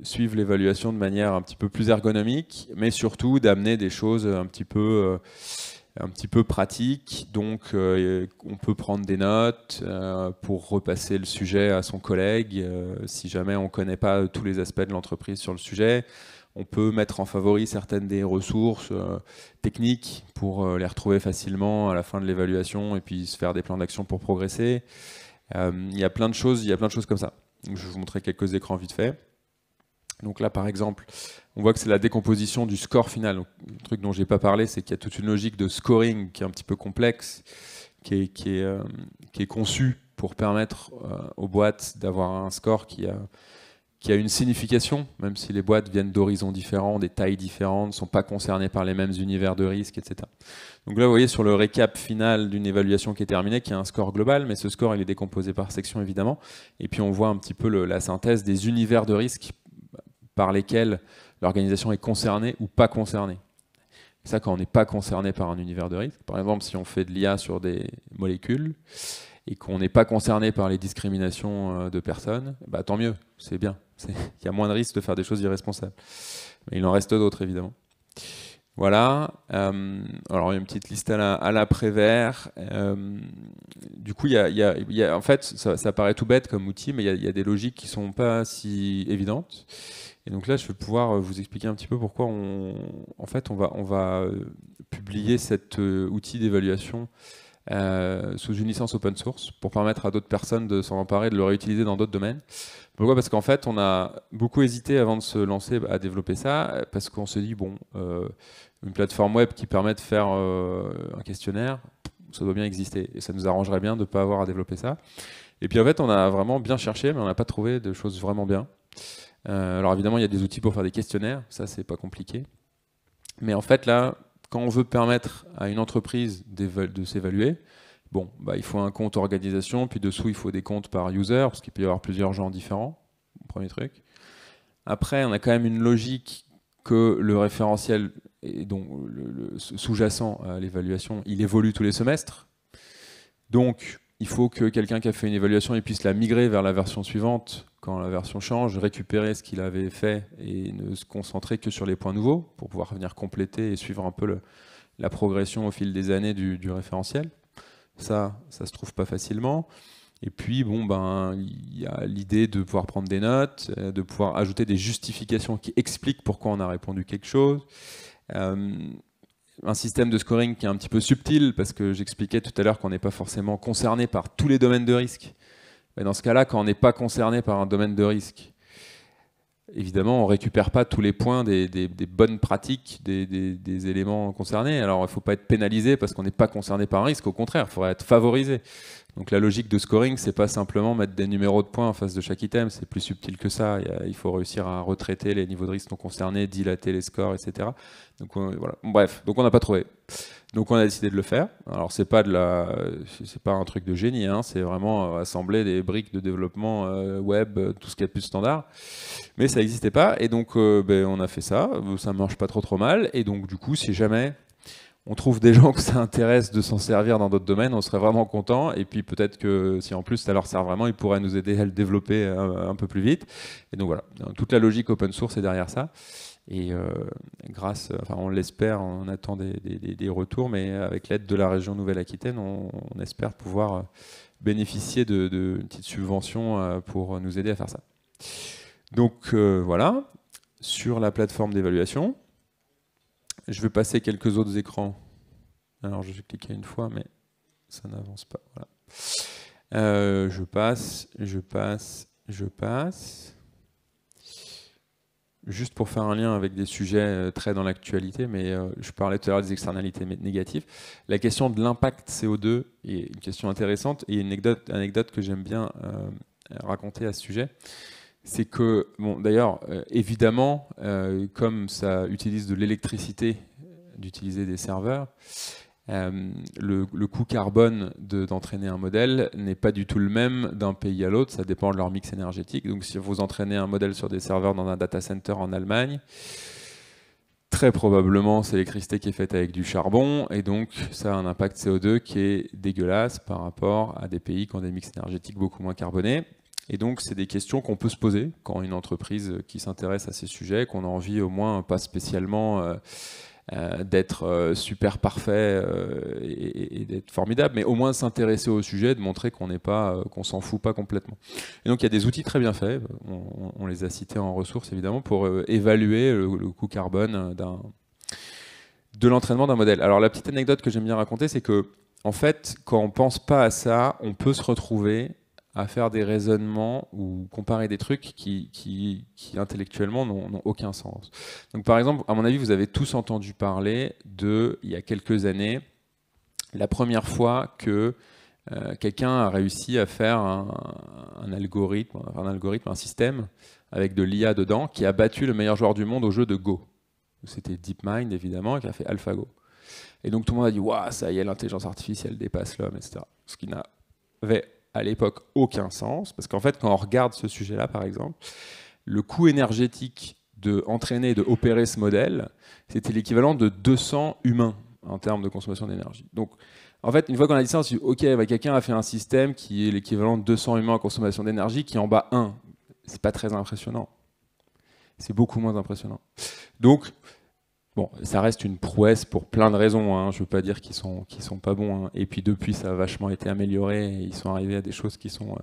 suivre l'évaluation de manière un petit peu plus ergonomique, mais surtout d'amener des choses un petit peu pratiques. Donc, on peut prendre des notes pour repasser le sujet à son collègue, si jamais on ne connaît pas tous les aspects de l'entreprise sur le sujet. On peut mettre en favori certaines des ressources techniques pour les retrouver facilement à la fin de l'évaluation et puis se faire des plans d'action pour progresser. Il y a plein de choses comme ça. Donc, je vais vous montrer quelques écrans vite fait. Donc là, par exemple, on voit que c'est la décomposition du score final. Donc, le truc dont je n'ai pas parlé, c'est qu'il y a toute une logique de scoring qui est un petit peu complexe, qui est conçue pour permettre aux boîtes d'avoir un score qui a une signification, même si les boîtes viennent d'horizons différents, des tailles différentes, ne sont pas concernées par les mêmes univers de risque, etc. Donc là, vous voyez sur le récap final d'une évaluation qui est terminée, qu'il y a un score global, mais ce score, il est décomposé par section, évidemment. Et puis on voit un petit peu la synthèse des univers de risque par lesquels l'organisation est concernée ou pas concernée. Et ça, quand on n'est pas concerné par un univers de risque, par exemple, si on fait de l'IA sur des molécules, et qu'on n'est pas concerné par les discriminations de personnes, bah, tant mieux, c'est bien. Il y a moins de risques de faire des choses irresponsables. Mais il en reste d'autres, évidemment. Voilà. Alors, il y a une petite liste à la Prévert. Du coup, en fait, ça paraît tout bête comme outil, mais il y a des logiques qui ne sont pas si évidentes. Et donc là, je vais pouvoir vous expliquer un petit peu pourquoi on va publier cet outil d'évaluation sous une licence open source pour permettre à d'autres personnes de s'en emparer, de le réutiliser dans d'autres domaines. Pourquoi ? Parce qu'en fait, on a beaucoup hésité avant de se lancer à développer ça, parce qu'on se dit, bon, une plateforme web qui permet de faire un questionnaire, ça doit bien exister, et ça nous arrangerait bien de ne pas avoir à développer ça. Et puis en fait, on a vraiment bien cherché, mais on n'a pas trouvé de choses vraiment bien. Alors évidemment, il y a des outils pour faire des questionnaires, ça c'est pas compliqué. Mais en fait, là, quand on veut permettre à une entreprise de s'évaluer, bon, il faut un compte organisation, puis dessous, il faut des comptes par user, parce qu'il peut y avoir plusieurs gens différents, premier truc. Après, on a quand même une logique que le référentiel, et donc le sous-jacent à l'évaluation, il évolue tous les semestres. Donc, il faut que quelqu'un qui a fait une évaluation il puisse la migrer vers la version suivante quand la version change, récupérer ce qu'il avait fait et ne se concentrer que sur les points nouveaux pour pouvoir venir compléter et suivre un peu la progression au fil des années du référentiel. Ça se trouve pas facilement. Et puis, il y a l'idée de pouvoir prendre des notes, de pouvoir ajouter des justifications qui expliquent pourquoi on a répondu quelque chose. Un système de scoring qui est un petit peu subtil, parce que j'expliquais tout à l'heure qu'on n'est pas forcément concerné par tous les domaines de risque. Mais dans ce cas-là, quand on n'est pas concerné par un domaine de risque, évidemment, on ne récupère pas tous les points des bonnes pratiques des éléments concernés. Alors, il ne faut pas être pénalisé parce qu'on n'est pas concerné par un risque. Au contraire, il faudrait être favorisé. Donc, la logique de scoring, c'est pas simplement mettre des numéros de points en face de chaque item. C'est plus subtil que ça. Il faut réussir à retraiter les niveaux de risque non concernés, dilater les scores, etc. Donc, voilà. Bref, donc on n'a pas trouvé. Donc on a décidé de le faire. Alors c'est pas un truc de génie, hein, c'est vraiment assembler des briques de développement web, tout ce qu'il y a de plus standard. Mais ça n'existait pas, et donc on a fait ça. Ça marche pas trop mal, et donc du coup, si jamais on trouve des gens que ça intéresse de s'en servir dans d'autres domaines, on serait vraiment content. Et puis peut-être que si en plus ça leur sert vraiment, ils pourraient nous aider à le développer un peu plus vite. Et donc voilà, toute la logique open source est derrière ça. Et on l'espère, on attend des retours, mais avec l'aide de la région Nouvelle-Aquitaine, on espère pouvoir bénéficier d'une petite subvention pour nous aider à faire ça. Donc voilà, sur la plateforme d'évaluation. Je vais passer quelques autres écrans. Alors je vais cliquer une fois, mais ça n'avance pas. Voilà. Je passe. Juste pour faire un lien avec des sujets très dans l'actualité, mais je parlais tout à l'heure des externalités négatives. La question de l'impact CO2 est une question intéressante, et une anecdote que j'aime bien raconter à ce sujet. C'est que, bon, d'ailleurs, évidemment, comme ça utilise de l'électricité d'utiliser des serveurs, le coût carbone d'entraîner un modèle n'est pas du tout le même d'un pays à l'autre, ça dépend de leur mix énergétique. Donc si vous entraînez un modèle sur des serveurs dans un data center en Allemagne, très probablement c'est l'électricité qui est faite avec du charbon, et donc ça a un impact CO2 qui est dégueulasse par rapport à des pays qui ont des mix énergétiques beaucoup moins carbonés. Et donc, c'est des questions qu'on peut se poser quand une entreprise qui s'intéresse à ces sujets, qu'on a envie au moins pas spécialement d'être super parfait et d'être formidable, mais au moins s'intéresser au sujet, de montrer qu'on s'en fout pas complètement. Et donc, il y a des outils très bien faits, on les a cités en ressources évidemment, pour évaluer le coût carbone de l'entraînement d'un modèle. Alors, la petite anecdote que j'aime bien raconter, c'est que, en fait, quand on pense pas à ça, on peut se retrouver à faire des raisonnements ou comparer des trucs qui intellectuellement n'ont aucun sens. Donc par exemple, à mon avis, vous avez tous entendu parler il y a quelques années, la première fois que quelqu'un a réussi à faire un algorithme, un système avec de l'IA dedans, qui a battu le meilleur joueur du monde au jeu de Go. C'était DeepMind, évidemment, qui a fait AlphaGo. Et donc tout le monde a dit « Waouh, ça y est, l'intelligence artificielle dépasse l'homme, etc. » Ce qui n'avait à l'époque aucun sens, parce qu'en fait, quand on regarde ce sujet-là, par exemple, le coût énergétique d'entraîner et d'opérer ce modèle, c'était l'équivalent de 200 humains en termes de consommation d'énergie. Donc, en fait, une fois qu'on a dit ça, on s'est dit, ok, quelqu'un a fait un système qui est l'équivalent de 200 humains en consommation d'énergie, qui en bat 1. C'est pas très impressionnant. C'est beaucoup moins impressionnant. Donc, bon, ça reste une prouesse pour plein de raisons, hein. Je ne veux pas dire qu'ils sont pas bons, hein. Et puis depuis, ça a vachement été amélioré, et ils sont arrivés à des choses qui sont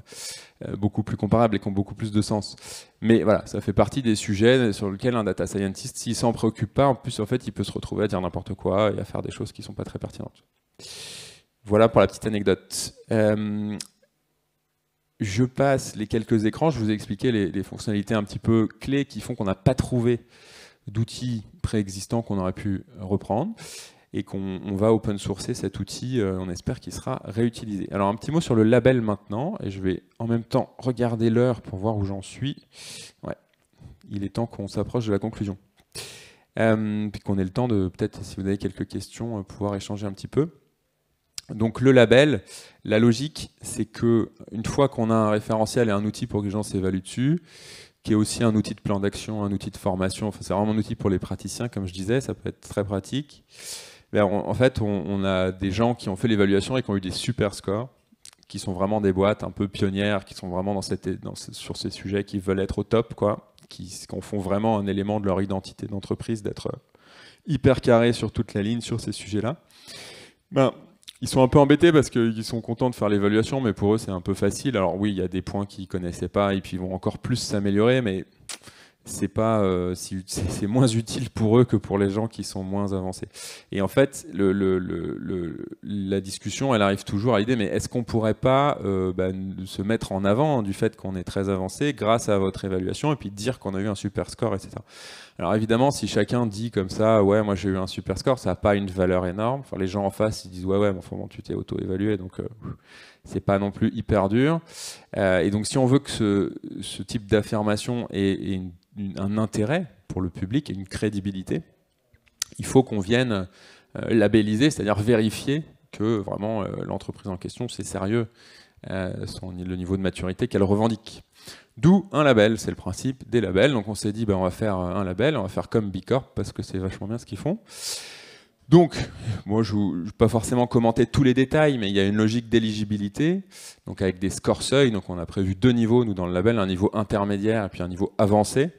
beaucoup plus comparables et qui ont beaucoup plus de sens. Mais voilà, ça fait partie des sujets sur lesquels un data scientist, s'il s'en préoccupe pas, en plus, en fait, il peut se retrouver à dire n'importe quoi et à faire des choses qui ne sont pas très pertinentes. Voilà pour la petite anecdote. Je passe les quelques écrans, je vous ai expliqué les fonctionnalités un petit peu clés qui font qu'on n'a pas trouvé d'outils préexistants qu'on aurait pu reprendre, et qu'on va open sourcer cet outil, on espère qu'il sera réutilisé. Alors un petit mot sur le label maintenant, et je vais en même temps regarder l'heure pour voir où j'en suis. Ouais, il est temps qu'on s'approche de la conclusion. Puis qu'on ait le temps de, peut-être si vous avez quelques questions, pouvoir échanger un petit peu. Donc le label, la logique, c'est que une fois qu'on a un référentiel et un outil pour que les gens s'évaluent dessus, qui est aussi un outil de plan d'action, un outil de formation, enfin, c'est vraiment un outil pour les praticiens, comme je disais, ça peut être très pratique. Mais en fait, on a des gens qui ont fait l'évaluation et qui ont eu des super scores, qui sont vraiment des boîtes un peu pionnières, qui sont vraiment sur ces sujets, qui veulent être au top, quoi, qui en font vraiment un élément de leur identité d'entreprise, d'être hyper carré sur toute la ligne sur ces sujets-là. Ils sont un peu embêtés parce qu'ils sont contents de faire l'évaluation, mais pour eux c'est un peu facile. Alors oui, il y a des points qu'ils ne connaissaient pas et puis ils vont encore plus s'améliorer, mais c'est moins utile pour eux que pour les gens qui sont moins avancés. Et en fait, la discussion, elle arrive toujours à l'idée, mais est-ce qu'on ne pourrait pas se mettre en avant du fait qu'on est très avancé grâce à votre évaluation et puis dire qu'on a eu un super score, etc. Alors évidemment, si chacun dit comme ça, ouais, moi j'ai eu un super score, ça n'a pas une valeur énorme. Enfin, les gens en face, ils disent, ouais, bon, tu t'es auto-évalué, donc c'est pas non plus hyper dur. Et donc si on veut que ce type d'affirmation ait un intérêt pour le public et une crédibilité, il faut qu'on vienne labelliser, c'est-à-dire vérifier que vraiment l'entreprise en question, c'est sérieux, le niveau de maturité qu'elle revendique. D'où un label, c'est le principe des labels. Donc on s'est dit, on va faire un label, on va faire comme Bicorp, parce que c'est vachement bien ce qu'ils font. Donc, moi je ne vais pas forcément commenter tous les détails, mais il y a une logique d'éligibilité, donc avec des scores seuils. Donc on a prévu 2 niveaux, nous, dans le label, un niveau intermédiaire et puis un niveau avancé.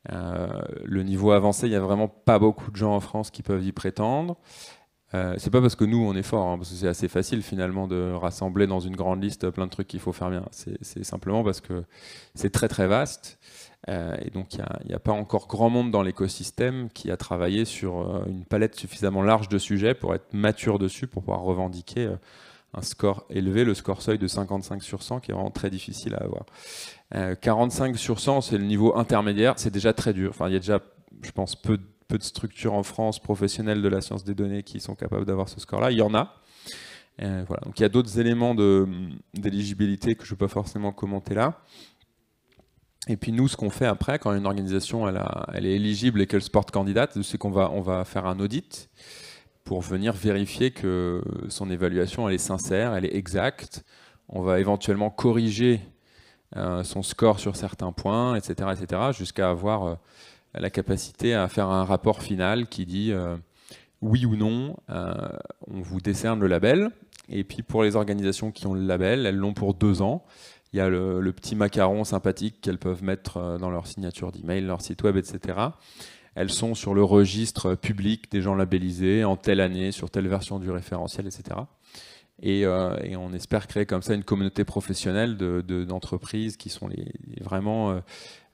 Le niveau avancé, il n'y a vraiment pas beaucoup de gens en France qui peuvent y prétendre. C'est pas parce que nous on est fort, parce que c'est assez facile finalement de rassembler dans une grande liste plein de trucs qu'il faut faire bien. C'est simplement parce que c'est très très vaste, et donc il n'y a pas encore grand monde dans l'écosystème qui a travaillé sur une palette suffisamment large de sujets pour être mature dessus, pour pouvoir revendiquer un score élevé, le score seuil de 55 sur 100 qui est vraiment très difficile à avoir. 45 sur 100 c'est le niveau intermédiaire, c'est déjà très dur. Enfin, il y a déjà, je pense, peu de structures en France professionnelles de la science des données qui sont capables d'avoir ce score-là. Il y en a. Voilà. Donc il y a d'autres éléments d'éligibilité que je ne vais pas forcément commenter là. Et puis nous, ce qu'on fait après, quand une organisation elle est éligible et qu'elle se porte candidate, c'est qu'on va faire un audit pour venir vérifier que son évaluation elle est sincère, elle est exacte. On va éventuellement corriger son score sur certains points, etc., jusqu'à avoir la capacité à faire un rapport final qui dit oui ou non, on vous décerne le label. Et puis pour les organisations qui ont le label, elles l'ont pour 2 ans. Il y a le petit macaron sympathique qu'elles peuvent mettre dans leur signature d'email, leur site web, etc. Elles sont sur le registre public des gens labellisés en telle année, sur telle version du référentiel, etc. Et on espère créer comme ça une communauté professionnelle d'entreprises qui sont vraiment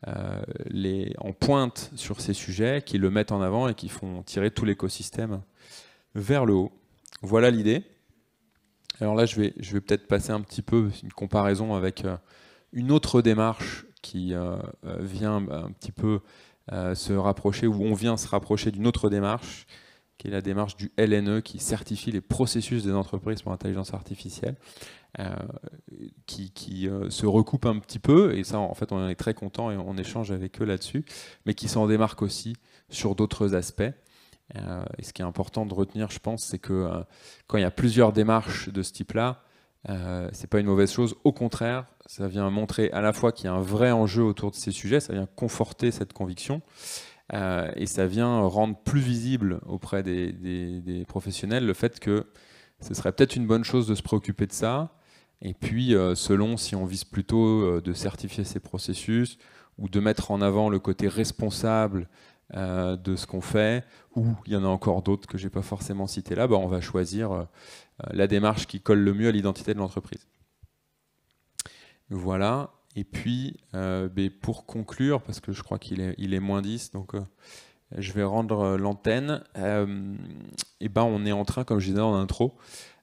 en pointe sur ces sujets, qui le mettent en avant et qui font tirer tout l'écosystème vers le haut. Voilà l'idée. Alors là, je vais peut-être passer un petit peu une comparaison avec une autre démarche qui vient un petit peu se rapprocher, où on vient se rapprocher d'une autre démarche, qui est la démarche du LNE, qui certifie les processus des entreprises pour l'intelligence artificielle, qui se recoupe un petit peu, et ça en fait on en est très content et on échange avec eux là-dessus, mais qui s'en démarque aussi sur d'autres aspects. Et ce qui est important de retenir, je pense, c'est que quand il y a plusieurs démarches de ce type-là, c'est pas une mauvaise chose. Au contraire, ça vient montrer à la fois qu'il y a un vrai enjeu autour de ces sujets, ça vient conforter cette conviction, et ça vient rendre plus visible auprès des professionnels le fait que ce serait peut-être une bonne chose de se préoccuper de ça. Et puis, selon si on vise plutôt de certifier ces processus ou de mettre en avant le côté responsable de ce qu'on fait, ou il y en a encore d'autres que je n'ai pas forcément citées là, on va choisir la démarche qui colle le mieux à l'identité de l'entreprise. Voilà. Et puis, pour conclure, parce que je crois qu'il est moins 10, donc je vais rendre l'antenne. On est en train, comme je disais en intro,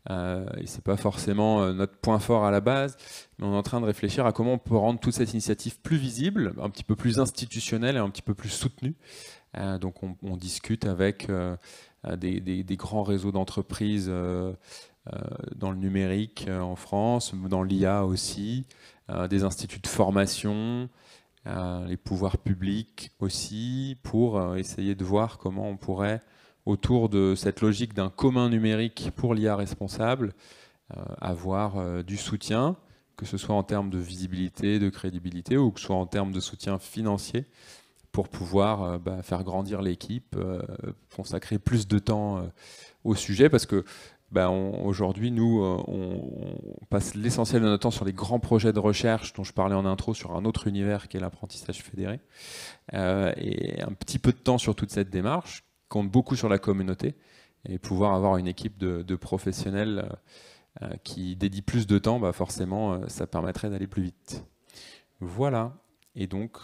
et c'est pas forcément notre point fort à la base, mais on est en train de réfléchir à comment on peut rendre toute cette initiative plus visible, un petit peu plus institutionnelle et un petit peu plus soutenue. Donc on discute avec des grands réseaux d'entreprises dans le numérique en France, dans l'IA aussi, des instituts de formation, les pouvoirs publics aussi, pour essayer de voir comment on pourrait, autour de cette logique d'un commun numérique pour l'IA responsable, avoir du soutien, que ce soit en termes de visibilité, de crédibilité, ou que ce soit en termes de soutien financier, pour pouvoir faire grandir l'équipe, consacrer plus de temps au sujet, parce que aujourd'hui, nous, on passe l'essentiel de notre temps sur les grands projets de recherche dont je parlais en intro, sur un autre univers qui est l'apprentissage fédéré, et un petit peu de temps sur toute cette démarche, compte beaucoup sur la communauté, et pouvoir avoir une équipe de professionnels qui dédie plus de temps, forcément, ça permettrait d'aller plus vite. Voilà, et donc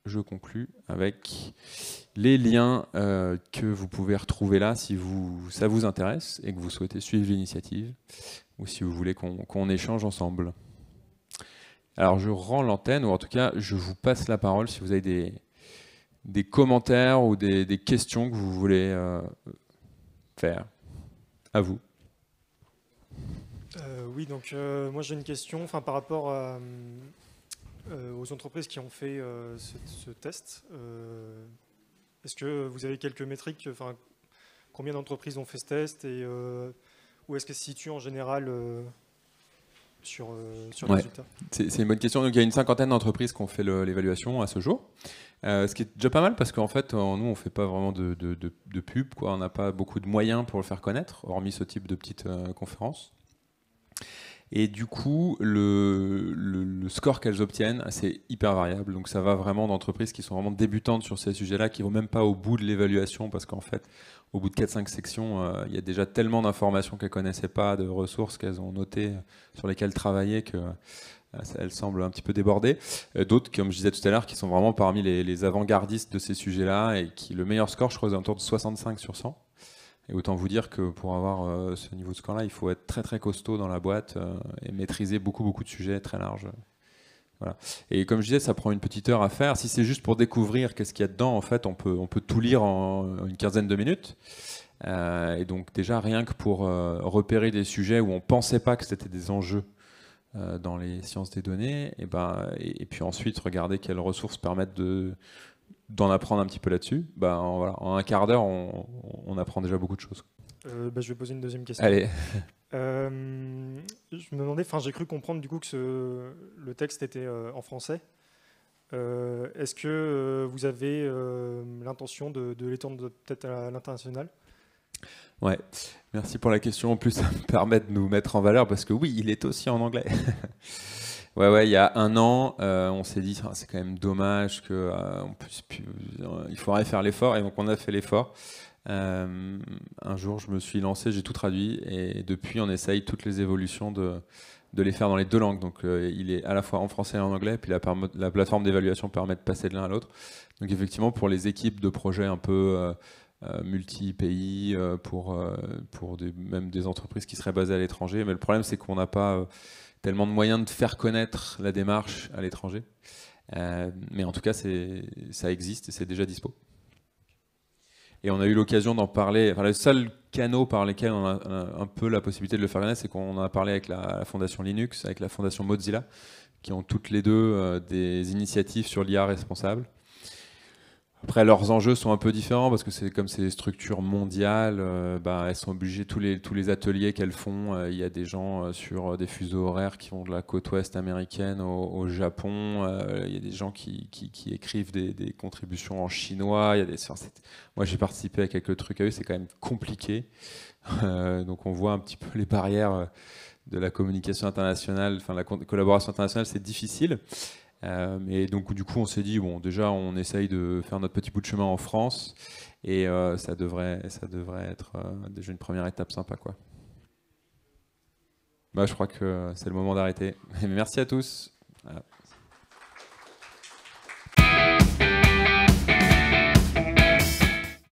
je conclus avec les liens que vous pouvez retrouver là si ça vous intéresse et que vous souhaitez suivre l'initiative, ou si vous voulez qu'on échange ensemble. Alors je rends l'antenne, ou en tout cas je vous passe la parole si vous avez des commentaires ou des questions que vous voulez faire. À vous. Oui, donc moi j'ai une question par rapport aux entreprises qui ont fait ce test. Est-ce que vous avez quelques métriques combien d'entreprises ont fait ce test et où est-ce qu'elles se situent en général sur les résultats? C'est une bonne question. Donc, il y a une cinquantaine d'entreprises qui ont fait l'évaluation à ce jour. Ce qui est déjà pas mal parce qu'en fait, nous, on ne fait pas vraiment de pub, quoi. On n'a pas beaucoup de moyens pour le faire connaître, hormis ce type de petites conférences. Et du coup, le score qu'elles obtiennent, c'est hyper variable. Donc ça va vraiment d'entreprises qui sont vraiment débutantes sur ces sujets-là, qui ne vont même pas au bout de l'évaluation, parce qu'en fait, au bout de 4-5 sections, il y a déjà tellement d'informations qu'elles ne connaissaient pas, de ressources qu'elles ont notées, sur lesquelles travailler, qu'elles semblent un petit peu débordées. D'autres, comme je disais tout à l'heure, qui sont vraiment parmi les avant-gardistes de ces sujets-là, et qui, le meilleur score, je crois, est autour de 65 sur 100. Et autant vous dire que pour avoir ce niveau de score-là, il faut être très très costaud dans la boîte et maîtriser beaucoup de sujets très larges. Voilà. Et comme je disais, ça prend une petite heure à faire. Si c'est juste pour découvrir qu'est-ce qu'il y a dedans, en fait, on peut tout lire en une quinzaine de minutes. Et donc déjà, rien que pour repérer des sujets où on ne pensait pas que c'était des enjeux dans les sciences des données, et puis ensuite regarder quelles ressources permettent d'en apprendre un petit peu là-dessus, en un quart d'heure, on apprend déjà beaucoup de choses. Je vais poser une deuxième question. Allez. Je me demandais, j'ai cru comprendre du coup que le texte était en français. Est-ce que vous avez l'intention de l'étendre peut-être à l'international? Ouais, merci pour la question. En plus, ça me permet de nous mettre en valeur parce que oui, il est aussi en anglais. Ouais, il y a un an, on s'est dit c'est quand même dommage que il faudrait faire l'effort, et donc on a fait l'effort. Un jour, je me suis lancé, j'ai tout traduit, et depuis, on essaye toutes les évolutions de les faire dans les deux langues. Donc, il est à la fois en français et en anglais, puis la plateforme d'évaluation permet de passer de l'un à l'autre. Donc, effectivement, pour les équipes de projets un peu multi-pays, même des entreprises qui seraient basées à l'étranger. Mais le problème, c'est qu'on n'a pas tellement de moyens de faire connaître la démarche à l'étranger. Mais en tout cas, ça existe et c'est déjà dispo. Et on a eu l'occasion d'en parler. Enfin, le seul canal par lesquels on a un peu la possibilité de le faire connaître, c'est qu'on en a parlé avec la fondation Linux, avec la fondation Mozilla, qui ont toutes les deux des initiatives sur l'IA responsable. Après, leurs enjeux sont un peu différents parce que comme c'est des structures mondiales, elles sont obligées, tous les ateliers qu'elles font, il y a des gens sur des fuseaux horaires qui vont de la côte ouest américaine au Japon, il y a des gens qui écrivent des contributions en chinois, moi j'ai participé à quelques trucs à eux, c'est quand même compliqué. Donc on voit un petit peu les barrières de la communication internationale, enfin la collaboration internationale, c'est difficile. Et donc du coup on s'est dit bon, déjà on essaye de faire notre petit bout de chemin en France, et ça devrait être déjà une première étape sympa, quoi. Je crois que c'est le moment d'arrêter. Merci à tous. Voilà.